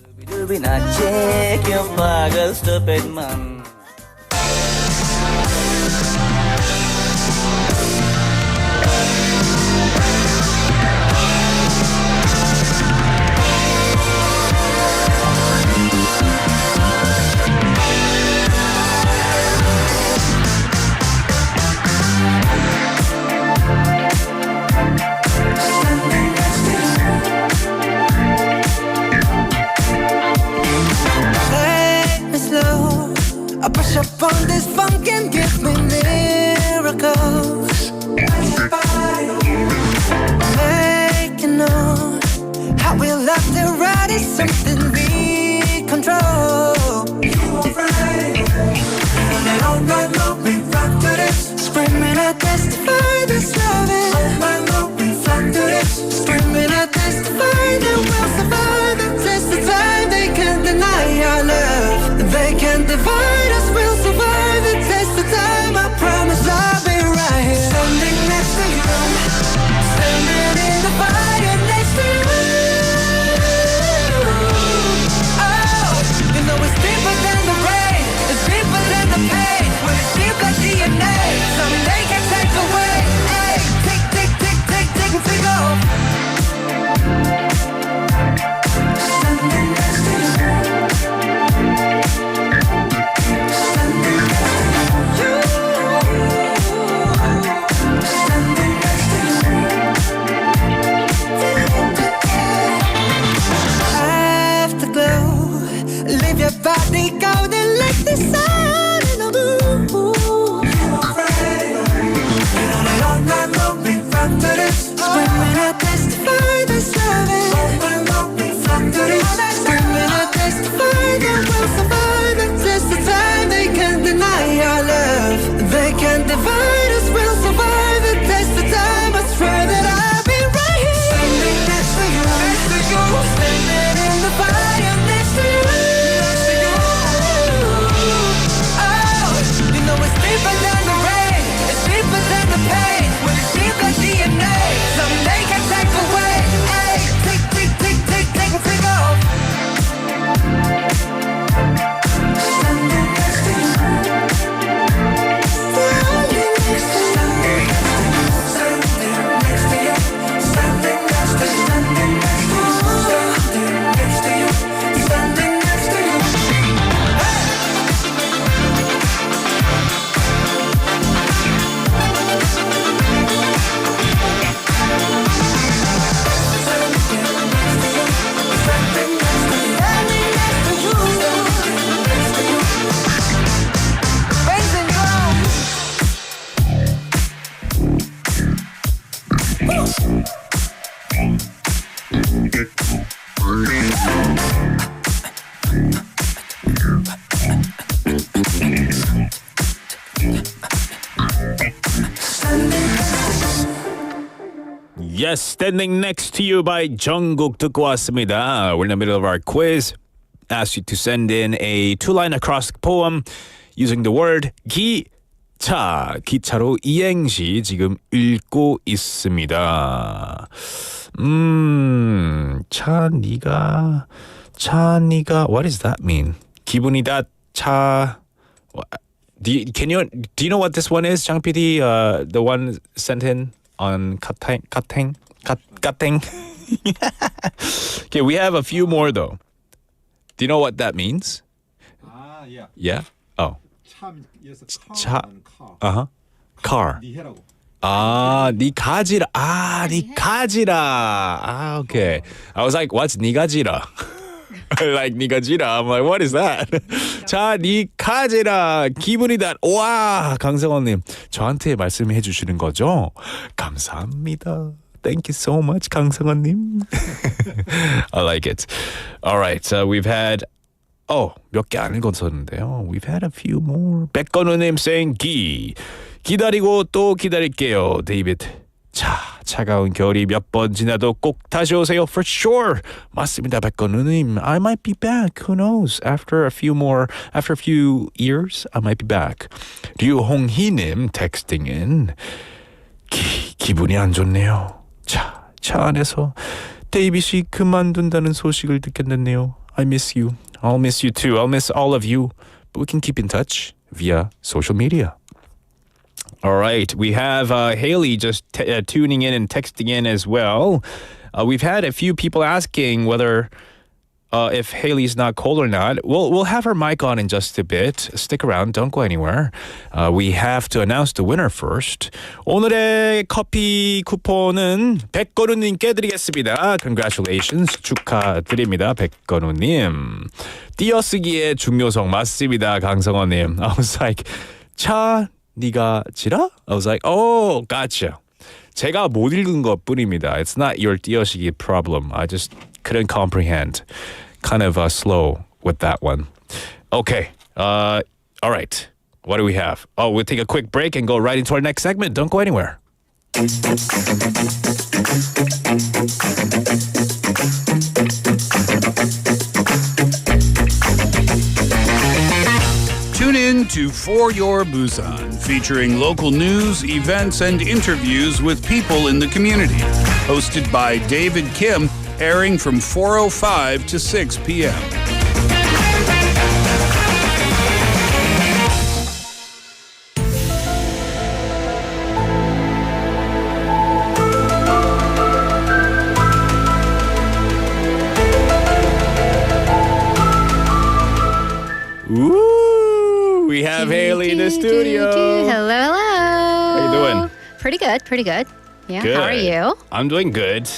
Speaker 4: Up on this funk and give me miracles. Making know how we love to ride is something we control. You are right, and all night long we ride. divide us, we'll survive the test of time. I promise I'll be right here. Standing next to you, standing in the fire next to you. Oh, you know it's deeper than the rain, it's deeper than the pain. When it's deep like DNA, someday can take away. Hey, tick, tick, tick, tick, tick, tick off. Standing next to you. Standing next to you. Standing next to you. Afterglow, leave your body golden like the sun in the moon. Been on a long night, long been from to this. Screaming I testify this loving. Long long been from to this. Screaming I testify that we'll survive the test of time. They can't deny our love. They can't divide us. We'll survive the test of time. I swear that I'll be right here. Standing next to you, next to you. Standing in the fire next to you. Next to you. Oh, you know it's deeper than the rain, it's deeper than the pain. When it's deep like DNA, someday can take away. Hey, tick, tick, tick, tick, tick, tick off. Standing next to you. Standing next to you. Standing next to you. Standing next to you. Standing next to you. Standing next to you. Standing next to you.
Speaker 3: Yes, Standing Next to You by Jungkook 듣고 왔습니다. We're in the middle of our quiz. Asked you to send in a two-line acrostic poem using the word 기차. 기차로 이행시 지금 읽고 있습니다. 차니가 what does that mean? 기분이 다 차. Do you know what this one is, Jang PD? The one sent in on Kateng. Okay, we have a few more though. Do you know what that means?
Speaker 20: Yeah.
Speaker 3: Yeah? Oh.
Speaker 20: 참에서
Speaker 3: 차.
Speaker 20: car.
Speaker 3: Car.
Speaker 20: 니 해라고.
Speaker 3: 니 가지라. 니 가지라. Okay. I was like, what's 니 가지라? Like 니 가지라. I'm like, what is that? 자, 니 가지라. 기분이 다. 와, 강성원님. 저한테 말씀해 주시는 거죠? 감사합니다. Thank you so much, 강성원님. I like it. All right, we've had 몇 개 안 읽었었는데요. We've had a few more. 백건우님 saying 기다리고 또 기다릴게요. 데이빗. 차가운 겨울이 몇 번 지나도 꼭 다시 오세요. For sure. 맞습니다, 백건우님. I might be back. Who knows? After a few years, I might be back. 류홍희님 texting in. 기분이 안 좋네요. 차 안에서 데이빗이 그만둔다는 소식을 듣겠네요. I miss you. I'll miss you too. I'll miss all of you. But we can keep in touch via social media. All right. We have Haley just tuning in and texting in as well. We've had a few people asking whether if Haley's not cold or not. We'll have her mic on in just a bit. Stick around. Don't go anywhere. We have to announce the winner first. 오늘의 커피 쿠폰은 백건우님께 드리겠습니다. Congratulations. 축하드립니다. 백건우님. 띄어쓰기의 중요성 맞습니다. 강성원님. I was like, 니가 지라? I was like, oh, gotcha. 제가 못 읽은 것 뿐입니다. It's not your 띄어쓰기 problem. I just couldn't comprehend. Kind of slow with that one. Okay. All right. What do we have? We'll take a quick break and go right into our next segment. Don't go anywhere.
Speaker 10: For Your Busan, featuring local news, events, and interviews with people in the community. Hosted by David Kim, airing from 4:05 to 6 p.m.
Speaker 3: Ooh, we have Haley in the studio.
Speaker 11: Hello, hello.
Speaker 3: How you doing?
Speaker 11: Pretty good, pretty good. Yeah,
Speaker 3: Good.
Speaker 11: how are you?
Speaker 3: I'm doing good.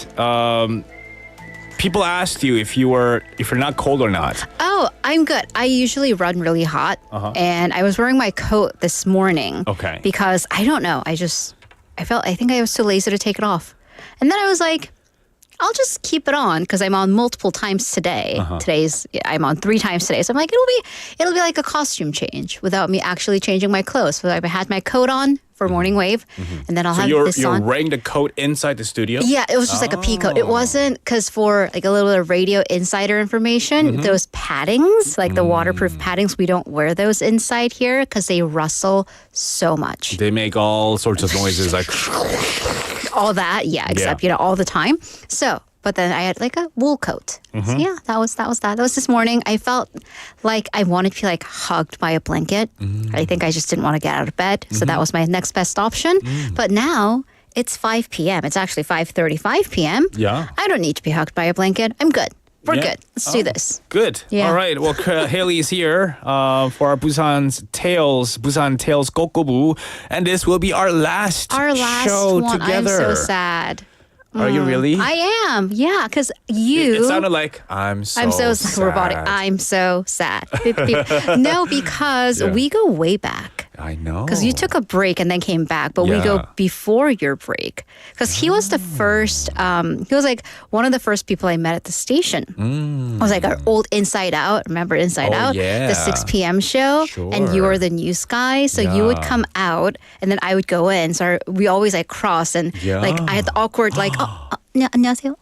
Speaker 3: People asked you if you're not cold or not.
Speaker 11: Oh, I'm good. I usually run really hot, and I was wearing my coat this morning.
Speaker 3: Okay.
Speaker 11: Because I don't know, I think I was too lazy to take it off, and then I was like, I'll just keep it on because I'm on multiple times today. I'm on 3 times today, so I'm like, it'll be like a costume change without me actually changing my clothes. So I had my coat on for morning wave, and then I'll have this
Speaker 3: you're
Speaker 11: on.
Speaker 3: wearing the coat inside the studio?
Speaker 11: Yeah, it was just like a pea coat. It wasn't because for like a little bit of radio insider information, those paddings, like the waterproof paddings, we don't wear those inside here because they rustle so much.
Speaker 3: They make all sorts of noises like
Speaker 11: All that, yeah, except all the time. So, but then I had like a wool coat. So yeah, that was that. That was this morning. I felt like I wanted to be like hugged by a blanket. I think I just didn't want to get out of bed, so that was my next best option. But now it's 5 p.m. It's actually 5:35 p.m.
Speaker 3: Yeah.
Speaker 11: I don't need to be hugged by a blanket. I'm good. We're
Speaker 3: Yeah.
Speaker 11: good. Let's do this.
Speaker 3: Good.
Speaker 11: Yeah.
Speaker 3: All right. Well, Haley is here for our Busan Tales 꼬.꼬.부, and this will be our last show
Speaker 11: one.
Speaker 3: together.
Speaker 11: I'm so sad.
Speaker 3: Are you really?
Speaker 11: I am. Yeah, because you.
Speaker 3: It sounded like I'm so sad.
Speaker 11: robotic. I'm so sad. Beep, beep. No, because we go way back.
Speaker 3: I know.
Speaker 11: Because you took a break and then came back, but we go before your break. Because he was the first, he was like one of the first people I met at the station. It was like our old Inside Out. Remember Inside Out?
Speaker 3: Yeah.
Speaker 11: The 6 p.m. show. And you were the news guy. So you would come out and then I would go in. So we always like cross and like I had the awkward like, 안녕하세요.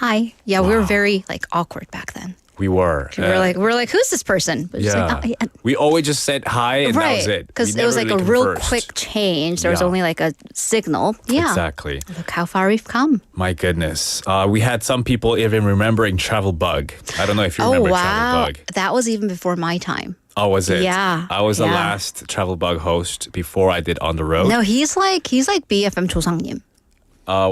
Speaker 11: Hi. Yeah, we were very like awkward back then.
Speaker 3: We were.
Speaker 11: We were like, who's this person? But just like,
Speaker 3: we always just said hi and that was it.
Speaker 11: Because
Speaker 3: We
Speaker 11: it was
Speaker 3: never
Speaker 11: like a
Speaker 3: really
Speaker 11: real
Speaker 3: conversed.
Speaker 11: quick change. There was
Speaker 3: Yeah.
Speaker 11: only like a signal. Yeah.
Speaker 3: Exactly.
Speaker 11: Look how far we've come.
Speaker 3: My goodness. We had some people even remembering Travel Bug. I don't know if you remember Travel Bug.
Speaker 11: That was even before my time.
Speaker 3: Oh, was it?
Speaker 11: Yeah.
Speaker 3: I was the
Speaker 11: Yeah.
Speaker 3: last Travel Bug host before I did On the Road.
Speaker 11: No, he's like BFM 조상님.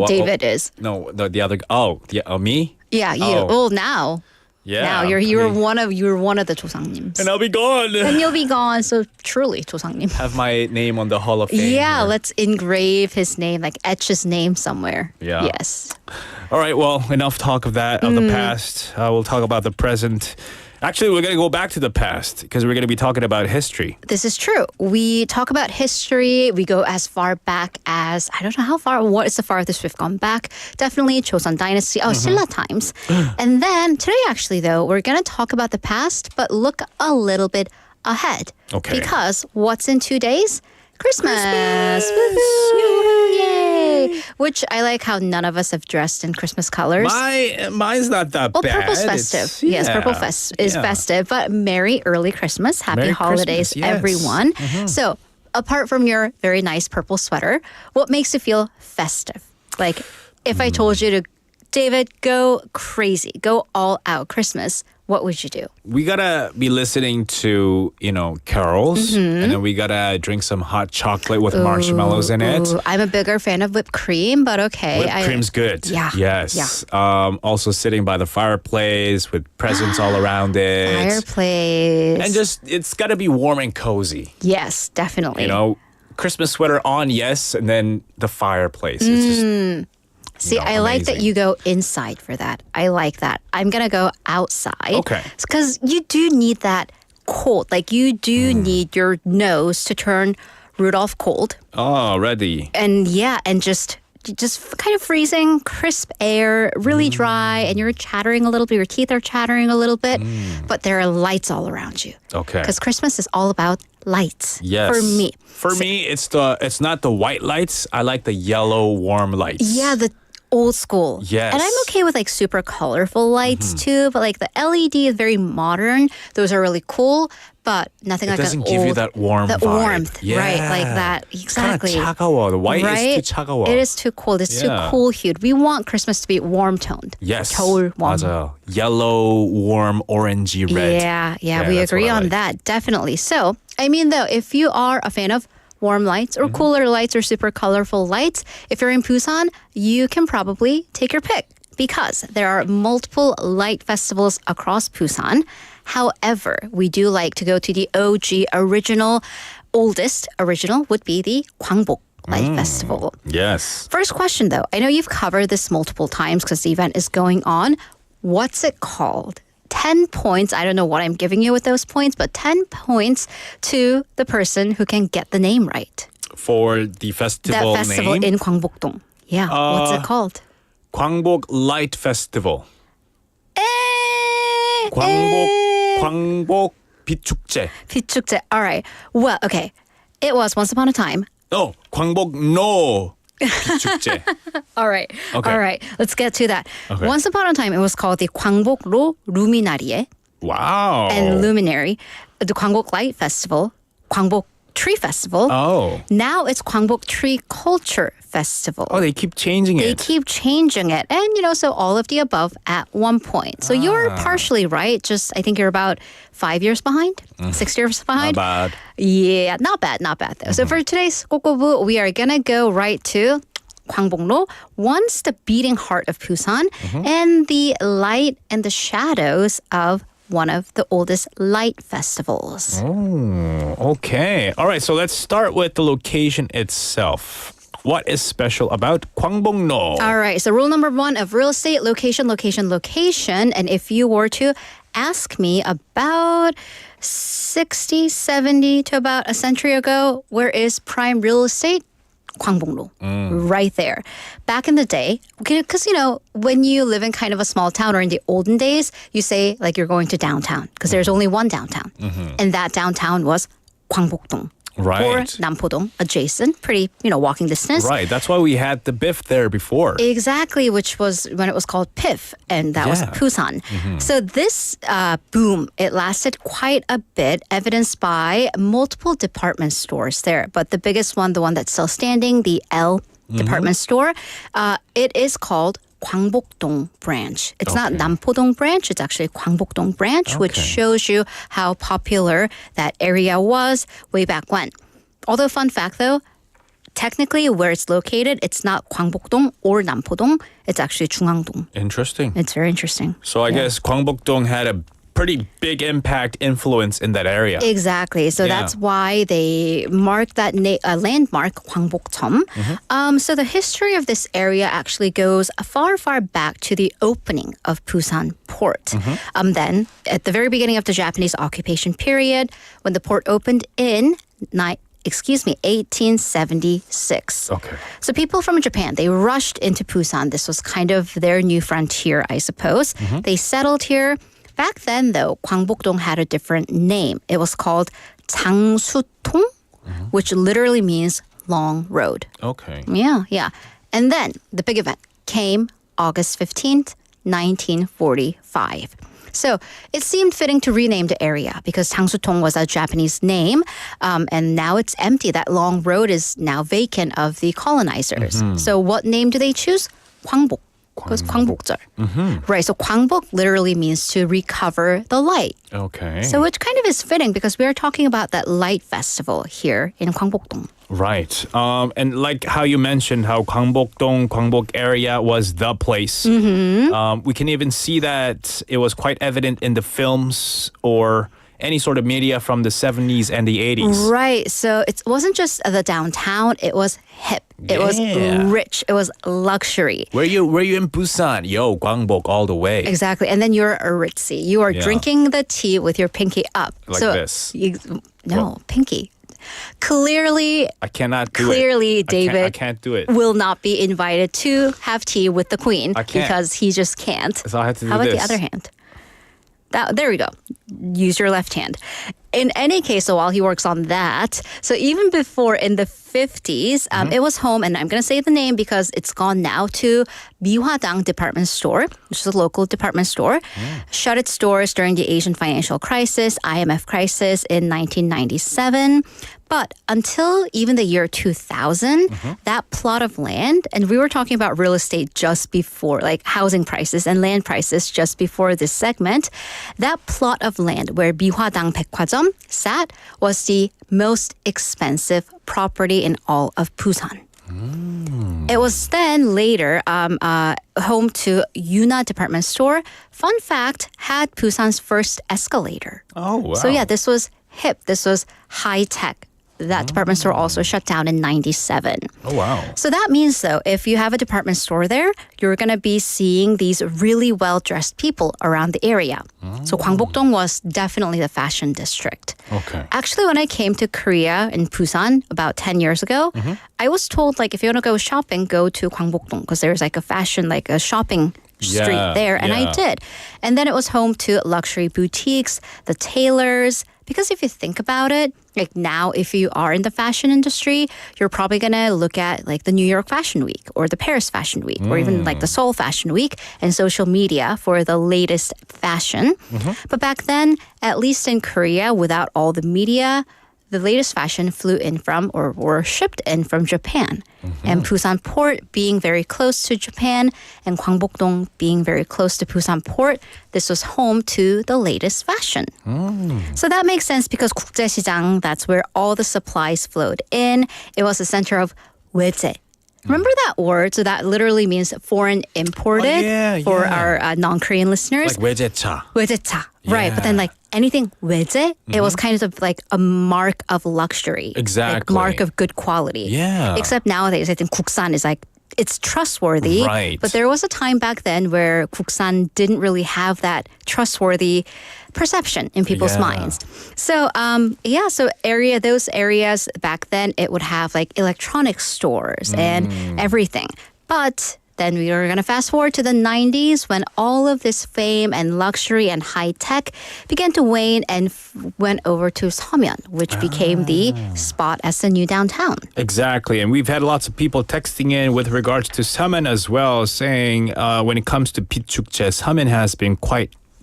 Speaker 11: David is.
Speaker 3: No, the other. Oh, yeah, me?
Speaker 11: Yeah, you.
Speaker 3: Oh.
Speaker 11: Well, now.
Speaker 3: Yeah.
Speaker 11: Now you were one of the 조상님s.
Speaker 3: And I'll be gone.
Speaker 11: And you'll be gone. So truly 조상님.
Speaker 3: Have my name on the Hall of Fame.
Speaker 11: Yeah,
Speaker 3: here.
Speaker 11: let's engrave his name, like etch his name somewhere.
Speaker 3: Yeah.
Speaker 11: Yes.
Speaker 3: All right, well, enough talk of that, of the past. We'll talk about the present. Actually, we're going to go back to the past because we're going to be talking about history.
Speaker 11: This is true. We talk about history. We go as far back as, I don't know how far, what is the farthest we've gone back? Definitely Joseon Dynasty, Silla times. And then today, actually, though, we're going to talk about the past, but look a little bit ahead.
Speaker 3: Okay.
Speaker 11: Because what's in 2 days? Christmas. Woohoo! Yay! Which I like how none of us have dressed in Christmas colors.
Speaker 3: Mine's not that
Speaker 11: Well,
Speaker 3: bad.
Speaker 11: purple's festive. Yes, purple is festive. But Merry early Christmas. Happy
Speaker 3: Merry
Speaker 11: holidays,
Speaker 3: Christmas, yes.
Speaker 11: everyone. So, apart from your very nice purple sweater, what makes you feel festive? Like, if I told you to, David, go crazy, go all out Christmas, what would you do?
Speaker 3: We gotta be listening to, carols,
Speaker 11: Mm-hmm.
Speaker 3: and then we gotta drink some hot chocolate with marshmallows in it.
Speaker 11: Ooh, I'm a bigger fan of whipped cream, but okay.
Speaker 3: Whipped cream's good.
Speaker 11: Yeah.
Speaker 3: Yes. Also sitting by the fireplace with presents all around it.
Speaker 11: Fireplace.
Speaker 3: And just, it's gotta be warm and cozy.
Speaker 11: Yes, definitely.
Speaker 3: Christmas sweater on, yes, and then the fireplace. It's just,
Speaker 11: See, I like that
Speaker 3: amazing.
Speaker 11: you go inside for that. I like that. I'm going to go outside.
Speaker 3: Okay.
Speaker 11: Because you do need that cold. Like, you do need your nose to turn Rudolph cold.
Speaker 3: Oh, ready.
Speaker 11: And yeah, and just kind of freezing, crisp air, really dry, and you're chattering a little bit. Your teeth are chattering a little bit, but there are lights all around you.
Speaker 3: Okay.
Speaker 11: Because Christmas is all about lights.
Speaker 3: Yes.
Speaker 11: For me.
Speaker 3: For me, it's not the white lights. I like the yellow warm lights.
Speaker 11: Yeah, old school.
Speaker 3: Yes.
Speaker 11: And I'm okay with like super colorful lights too, but like the LED is very modern. Those are really cool, but nothing like
Speaker 3: doesn't
Speaker 11: an
Speaker 3: give you
Speaker 11: old,
Speaker 3: that warm
Speaker 11: the
Speaker 3: vibe.
Speaker 11: warmth, right? Like that. Exactly.
Speaker 3: Kinda 차가워. The white
Speaker 11: right?
Speaker 3: is too 차가워.
Speaker 11: It is too cold. It's too cool hued. We want Christmas to be warm toned.
Speaker 3: Yes.
Speaker 11: 겨울 warm.
Speaker 3: 맞아요. Yellow, warm, orangey red.
Speaker 11: Yeah, we
Speaker 3: that's
Speaker 11: agree
Speaker 3: what I
Speaker 11: on
Speaker 3: like.
Speaker 11: that. Definitely. So, I mean, though, if you are a fan of warm lights or cooler lights or super colorful lights, if you're in Busan, you can probably take your pick because there are multiple light festivals across Busan. However, we do like to go to the OG oldest original would be the Gwangbok Light Festival.
Speaker 3: Yes.
Speaker 11: First question though, I know you've covered this multiple times because the event is going on. What's it called? 10 points. I don't know what I'm giving you with those points, but 10 points to the person who can get the name right.
Speaker 3: For the festival
Speaker 11: That festival
Speaker 3: name?
Speaker 11: in Gwangbok-dong. Yeah, what's it called?
Speaker 3: 광복 Light Festival. 광복 빛축제.
Speaker 11: 빛축제. All right. Well, okay. It was once upon a time.
Speaker 3: Oh, 광복로 빛축제.
Speaker 11: All right.
Speaker 3: Okay.
Speaker 11: All right. Let's get to that.
Speaker 3: Okay.
Speaker 11: Once upon a time, it was called the 광복로 루미나리에.
Speaker 3: Wow.
Speaker 11: And Luminary. The Gwangbok Light Festival. Gwangbok Tree Festival.
Speaker 3: Oh.
Speaker 11: Now it's Gwangbok Tree Culture Festival.
Speaker 3: Oh, they keep changing
Speaker 11: They
Speaker 3: it.
Speaker 11: keep changing it. And, so all of the above at one point. So you're partially right. Just, I think you're about 5 years behind, 6 years behind.
Speaker 3: Not bad.
Speaker 11: Yeah, not bad though. So for today's 꼬.꼬.부, we are going to go right to Gwangboklo, once the beating heart of Busan, and the light and the shadows of one of the oldest light festivals.
Speaker 3: Oh, okay. All right, so let's start with the location itself. What is special about Gwangboklo?
Speaker 11: All right, so rule number 1 of real estate, location. And if you were to ask me about 60, 70 to about a century ago, where is prime real estate? Gwangboklo, right there. Back in the day, because, when you live in kind of a small town or in the olden days, you say like you're going to downtown because there's only one downtown. And that downtown was Gwangbok-dong.
Speaker 3: Right.
Speaker 11: Or Nampo-dong, adjacent, pretty, walking distance.
Speaker 3: Right, that's why we had the BIF there before.
Speaker 11: Exactly, which was when it was called PIF, and that was Busan. So this boom, it lasted quite a bit, evidenced by multiple department stores there. But the biggest one, the one that's still standing, the L department store, it is called Gwangbok-dong branch. It's not Nampo-dong branch, it's actually Gwangbok-dong branch, which shows you how popular that area was way back when. Although, fun fact though, technically where it's located, it's not Gwangbok-dong or Nampo-dong, it's actually Jungangdong.
Speaker 3: Interesting.
Speaker 11: It's very interesting.
Speaker 3: So I guess Gwangbok-dong had a pretty big impact, influence in that area.
Speaker 11: Exactly. So that's why they marked that landmark, Gwangbok-cheom. So the history of this area actually goes far, far back to the opening of Busan port. Then, at the very beginning of the Japanese occupation period, when the port opened in 1876.
Speaker 3: Okay.
Speaker 11: So people from Japan, they rushed into Busan. This was kind of their new frontier, I suppose. They settled here. Back then, though, Gwangbok-dong had a different name. It was called 장수통, which literally means long road.
Speaker 3: Okay.
Speaker 11: Yeah. And then the big event came August 15th, 1945. So it seemed fitting to rename the area because 장수통 was a Japanese name, and now it's empty. That long road is now vacant of the colonizers. So what name do they choose? Gwangbok. Because 광복절. Right, so 광복 literally means to recover the light.
Speaker 3: Okay.
Speaker 11: So it kind of is fitting because we are talking about that light festival here in Gwangbok-dong.
Speaker 3: Right. And like how you mentioned how Gwangbok-dong, Gwangbok area was the place. We can even see that it was quite evident in the films or any sort of media from the 70s and the 80s.
Speaker 11: Right. So it wasn't just the downtown, it was hip. It was rich. It was luxury.
Speaker 3: Were you in Busan? Yo, Gwangbok all the way.
Speaker 11: Exactly. And then you're a ritzy. You are drinking the tea with your pinky up.
Speaker 3: Like this.
Speaker 11: Pinky. Clearly,
Speaker 3: I cannot do
Speaker 11: clearly,
Speaker 3: it.
Speaker 11: David
Speaker 3: I can't do it.
Speaker 11: will not be invited to have tea with the queen
Speaker 3: I can't.
Speaker 11: because he just can't.
Speaker 3: So I have to do
Speaker 11: How about
Speaker 3: this.
Speaker 11: the other hand? There we go. Use your left hand. in any case, so while he works on that, so even before in the 50s, it was home, and I'm going to say the name because it's gone now, to 미화당 department store, which is a local department store. Shut its doors during the Asian financial crisis, IMF crisis in 1997. But until even the year 2000, that plot of land, and we were talking about real estate just before, like housing prices and land prices just before this segment, that plot of land where 미화당 백화점 sat was the most expensive property in all of Busan. It was then later home to Yuna department store. Fun fact, had Busan's first escalator.
Speaker 3: Oh, wow.
Speaker 11: So yeah, this was hip. This was high tech. That department store also shut down in 97.
Speaker 3: Oh, wow.
Speaker 11: So that means, though, if you have a department store there, you're going to be seeing these really well-dressed people around the area. So Gwangbokdong was definitely the fashion district.
Speaker 3: Okay.
Speaker 11: Actually, when I came to Korea in Busan about 10 years ago, I was told, like, if you want to go shopping, go to Gwangbokdong because there's like a fashion, like a shopping street there. And I did. And then it was home to luxury boutiques, the tailors. Because if you think about it, like now, if you are in the fashion industry, you're probably going to look at like the New York Fashion Week or the Paris Fashion Week or even like the Seoul Fashion Week and social media for the latest fashion. But back then, at least in Korea, without all the media, the latest fashion flew in from or were shipped in from Japan. And Busan Port being very close to Japan and Gwangbokdong being very close to Busan Port, this was home to the latest fashion. So that makes sense because 국제시장, that's where all the supplies flowed in. It was the center of 외제. Remember that word? So that literally means foreign imported for our non-Korean listeners.
Speaker 3: Like 외제차.
Speaker 11: 외제차. Right. But then like anything 외제, it was kind of like a mark of luxury.
Speaker 3: Exactly.
Speaker 11: Like mark of good quality.
Speaker 3: Yeah.
Speaker 11: Except nowadays, I think 국산 is like, it's trustworthy.
Speaker 3: Right.
Speaker 11: But there was a time back then where 국산 didn't really have that trustworthy perception in people's minds. So, so those areas back then, it would have like electronic stores and everything. But then we are going to fast forward to the 90s when all of this fame and luxury and high tech began to wane and went over to Seomyeon, which became the spot as the new downtown.
Speaker 3: Exactly. And we've had lots of people texting in with regards to Seomyeon as well, saying when it comes to 빛축제, Seomyeon has been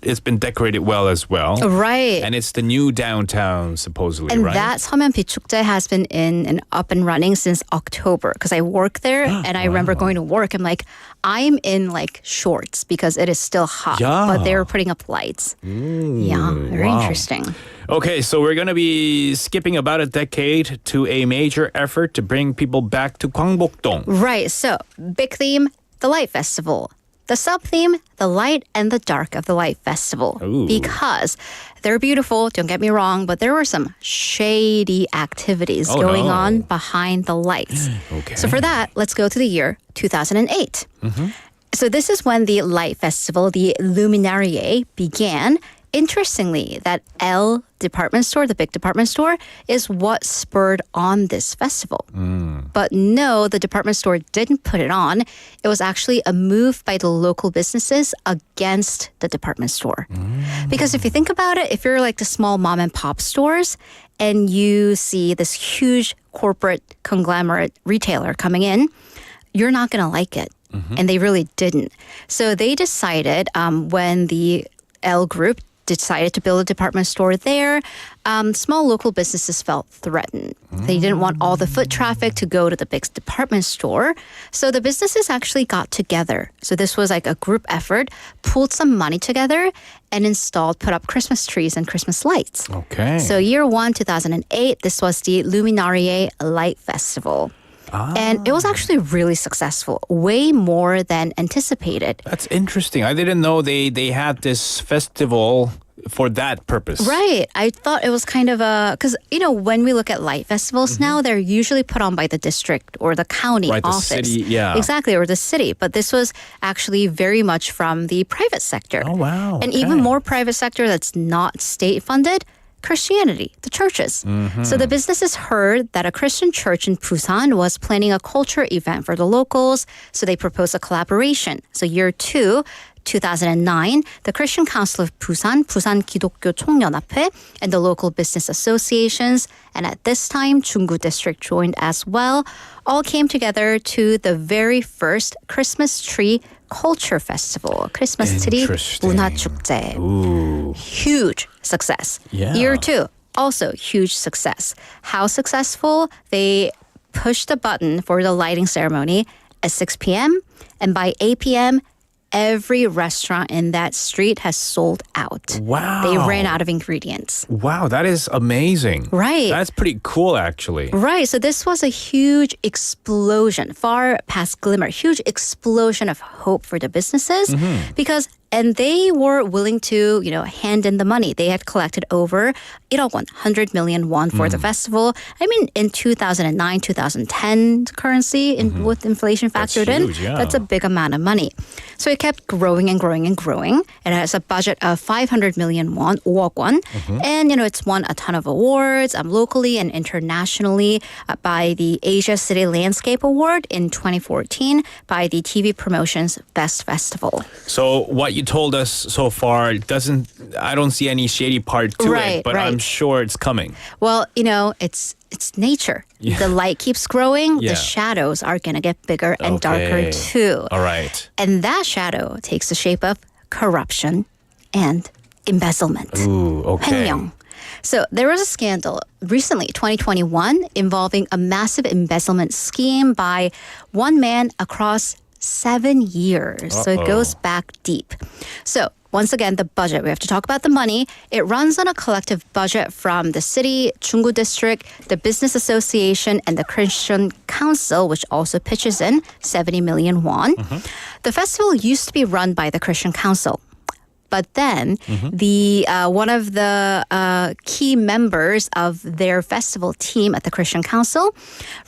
Speaker 3: it's been decorated well as well.
Speaker 11: Right.
Speaker 3: And it's the new downtown, supposedly,
Speaker 11: and
Speaker 3: right?
Speaker 11: that Seomyeon 빛축제 has been in and up and running since October because I work there and I remember going to work. I'm like, I'm in like shorts because it is still hot, but they were putting up lights. Very interesting.
Speaker 3: Okay, so we're going to be skipping about a decade to a major effort to bring people back to Gwangbokdong.
Speaker 11: Right. So big theme, the Light Festival. The sub-theme, the light and the dark of the Light Festival.
Speaker 3: Ooh.
Speaker 11: Because they're beautiful, don't get me wrong, but there were some shady activities going on behind the lights.
Speaker 3: Okay.
Speaker 11: So for that, let's go to the year 2008. So this is when the Light Festival, the Luminarie, began. Interestingly, that L department store, the big department store, is what spurred on this festival. But no, the department store didn't put it on. It was actually a move by the local businesses against the department store. Because if you think about it, if you're like the small mom and pop stores and you see this huge corporate conglomerate retailer coming in, you're not going to like it. And they really didn't. So they decided when the L group decided to build a department store there, small local businesses felt threatened. They didn't want all the foot traffic to go to the big department store. So the businesses actually got together. So this was like a group effort, pulled some money together and put up Christmas trees and Christmas lights.
Speaker 3: Okay.
Speaker 11: So year 1, 2008, this was the Luminarie Light Festival. And it was actually really successful, way more than anticipated.
Speaker 3: That's interesting. I didn't know they had this festival for that purpose.
Speaker 11: Right. I thought it was kind of because, when we look at light festivals now, they're usually put on by the district or the county office.
Speaker 3: The city, yeah.
Speaker 11: Exactly, or the city. But this was actually very much from the private sector.
Speaker 3: Oh, wow.
Speaker 11: And even more private sector that's not state-funded, Christianity, the churches. So the businesses heard that a Christian church in Busan was planning a culture event for the locals, so they proposed a collaboration. So year 2, 2009, the Christian Council of Busan, Busan 기독교 총연합회, and the local business associations, and at this time, 중구 district joined as well, all came together to the very first Christmas tree culture festival. Christmas tree 문화축제. Huge success.
Speaker 3: Yeah.
Speaker 11: Year 2, also huge success. How successful? They pushed the button for the lighting ceremony at 6 p.m. and by 8 p.m., every restaurant in that street has sold out.
Speaker 3: Wow.
Speaker 11: They ran out of ingredients.
Speaker 3: Wow, that is amazing.
Speaker 11: Right.
Speaker 3: That's pretty cool, actually.
Speaker 11: Right. So this was a huge explosion, far past glimmer, huge explosion of hope for the businesses because and they were willing to, hand in the money. They had collected over 100 million won for the festival. I mean, in 2009, 2010 currency, with inflation factored
Speaker 3: huge,
Speaker 11: in,
Speaker 3: yeah.
Speaker 11: that's a big amount of money. So it kept growing and growing and growing. It has a budget of 500 million won, 5억 won. And, it's won a ton of awards locally and internationally by the Asia City Landscape Award in 2014 by the TV Promotions Best Festival.
Speaker 3: So what you told us so far I don't see any shady part to it, but I'm sure it's coming.
Speaker 11: Well, it's nature.
Speaker 3: Yeah.
Speaker 11: The light keeps growing.
Speaker 3: Yeah.
Speaker 11: The shadows are going to get bigger and darker too.
Speaker 3: All right.
Speaker 11: And that shadow takes the shape of corruption and embezzlement.
Speaker 3: Ooh, okay.
Speaker 11: 횡령. So there was a scandal recently, 2021, involving a massive embezzlement scheme by one man across 7 years. So it goes back deep. So once again, the budget, we have to talk about the money. It runs on a collective budget from the city, 중구 district, the business association, and the Christian Council, which also pitches in 70 million won. The festival used to be run by the Christian Council. But then the one of the key members of their festival team at the Christian Council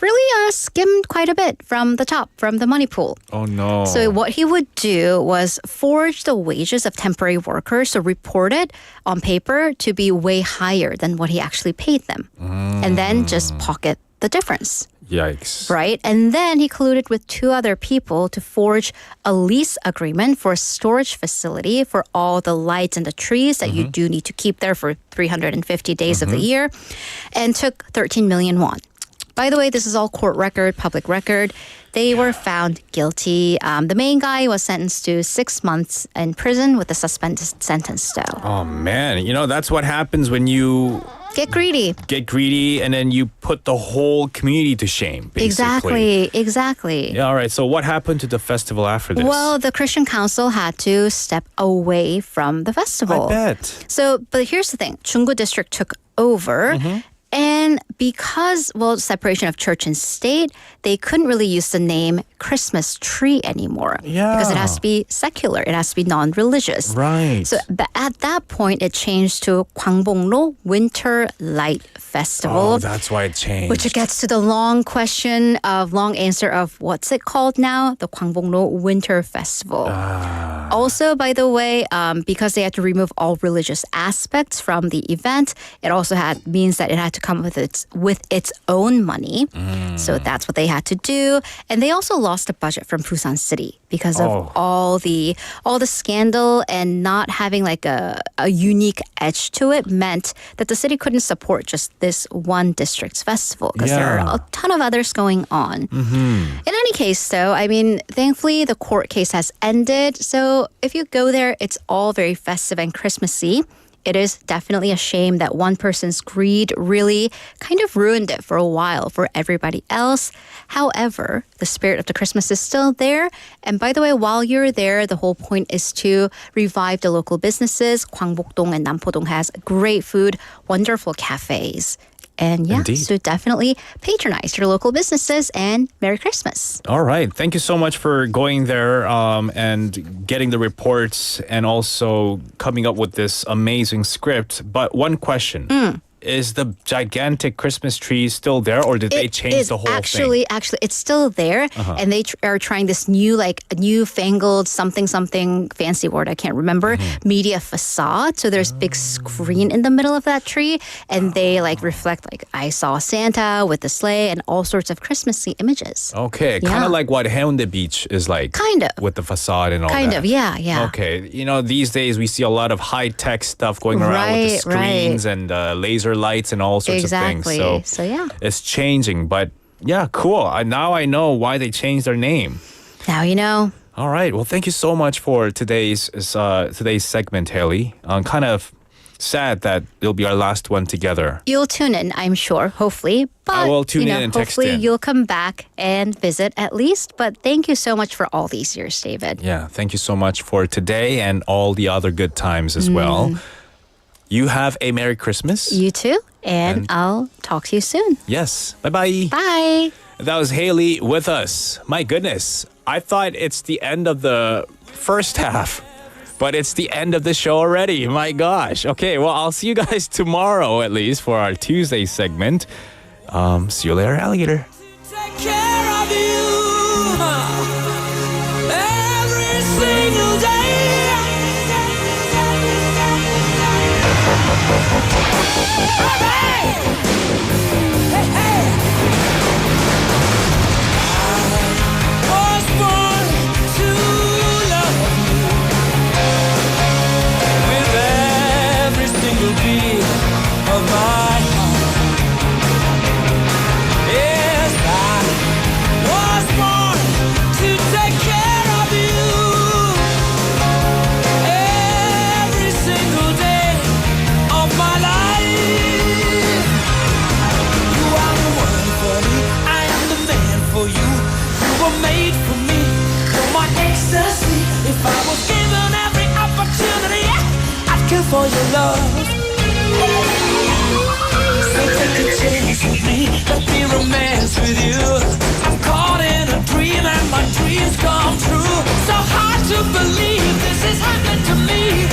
Speaker 11: really skimmed quite a bit from the top, from the money pool.
Speaker 3: Oh, no.
Speaker 11: So what he would do was forge the wages of temporary workers, so report it on paper to be way higher than what he actually paid them. And then just pocket the difference.
Speaker 3: Yikes.
Speaker 11: Right? And then he colluded with 2 other people to forge a lease agreement for a storage facility for all the lights and the trees that you do need to keep there for 350 days of the year, and took 13 million won. By the way, this is all court record, public record. They were found guilty. The main guy was sentenced to 6 months in prison with a suspended sentence though.
Speaker 3: Oh, man. That's what happens when you
Speaker 11: Get greedy.
Speaker 3: And then you put the whole community to shame, basically.
Speaker 11: Exactly.
Speaker 3: Yeah, all right. So what happened to the festival after this?
Speaker 11: Well, the Christian Council had to step away from the festival.
Speaker 3: I bet.
Speaker 11: So, but here's the thing. 중구 district took over. And because, separation of church and state, they couldn't really use the name Christmas tree anymore.
Speaker 3: Yeah.
Speaker 11: Because it has to be secular. It has to be non-religious.
Speaker 3: Right.
Speaker 11: So at that point, it changed to 광복로 Winter Light Festival.
Speaker 3: Oh, that's why it changed.
Speaker 11: Which gets to the long answer of what's it called now? The 광복로 Winter Festival. Also, by the way, because they had to remove all religious aspects from the event, it also means that it had to come with its own money. So that's what they had to do. And they also lost a budget from Busan City because of all the scandal, and not having like a unique edge to it meant that the city couldn't support just this one district's festival because there are a ton of others going on. In any case, though, I mean, thankfully the court case has ended. So if you go there, it's all very festive and Christmassy. It is definitely a shame that one person's greed really kind of ruined it for a while for everybody else. However, the spirit of the Christmas is still there. And by the way, while you're there, the whole point is to revive the local businesses. 광복동 and 남포동 has great food, wonderful cafes. And
Speaker 3: Indeed.
Speaker 11: So definitely patronize your local businesses, and Merry Christmas.
Speaker 3: All right. Thank you so much for going there and getting the reports and also coming up with this amazing script. But one question. is the gigantic Christmas tree still there, or did they change the whole
Speaker 11: actually,
Speaker 3: thing?
Speaker 11: Actually, it's still there, and they are trying this new, like a newfangled something fancy word I can't remember, media facade. So there's big screen in the middle of that tree, and they like reflect like I saw Santa with the sleigh and all sorts of Christmassy images.
Speaker 3: Okay, kind of like what Haeundae Beach is like.
Speaker 11: Kind of.
Speaker 3: With the facade and all that.
Speaker 11: Kind of, yeah.
Speaker 3: Okay, you know, these days we see a lot of high-tech stuff going around with the screens and laser lights and all sorts of things.
Speaker 11: So yeah.
Speaker 3: It's changing, but yeah, cool. Now I know why they changed their name.
Speaker 11: Now you know.
Speaker 3: All right. Well, thank you so much for today's segment, Haley. Kind of sad that it'll be our last one together.
Speaker 11: You'll tune in, I'm sure, hopefully. But,
Speaker 3: I will tune in and text
Speaker 11: hopefully
Speaker 3: in.
Speaker 11: you'll come back and visit at least. But thank you so much for all these years, David.
Speaker 3: Yeah, thank you so much for today and all the other good times as well. You have a Merry Christmas.
Speaker 11: You too. And I'll talk to you soon.
Speaker 3: Yes. Bye-bye.
Speaker 11: Bye.
Speaker 3: That was Haley with us. My goodness. I thought it's the end of the first half, but it's the end of the show already. My gosh. Okay, well, I'll see you guys tomorrow at least for our Tuesday segment. See you later, alligator.
Speaker 4: Take care of you every single day. I was born to love you with every single beat of my heart. Yes, I was born to take care of you every single day of my life. You are the one for me, I am the man for you. You were made for me, you're my ecstasy. If I was given every opportunity, I'd kill for your love. So take a chance with me, let me romance with you. I'm caught in a dream and my dreams come true. So hard to believe this is happening to me.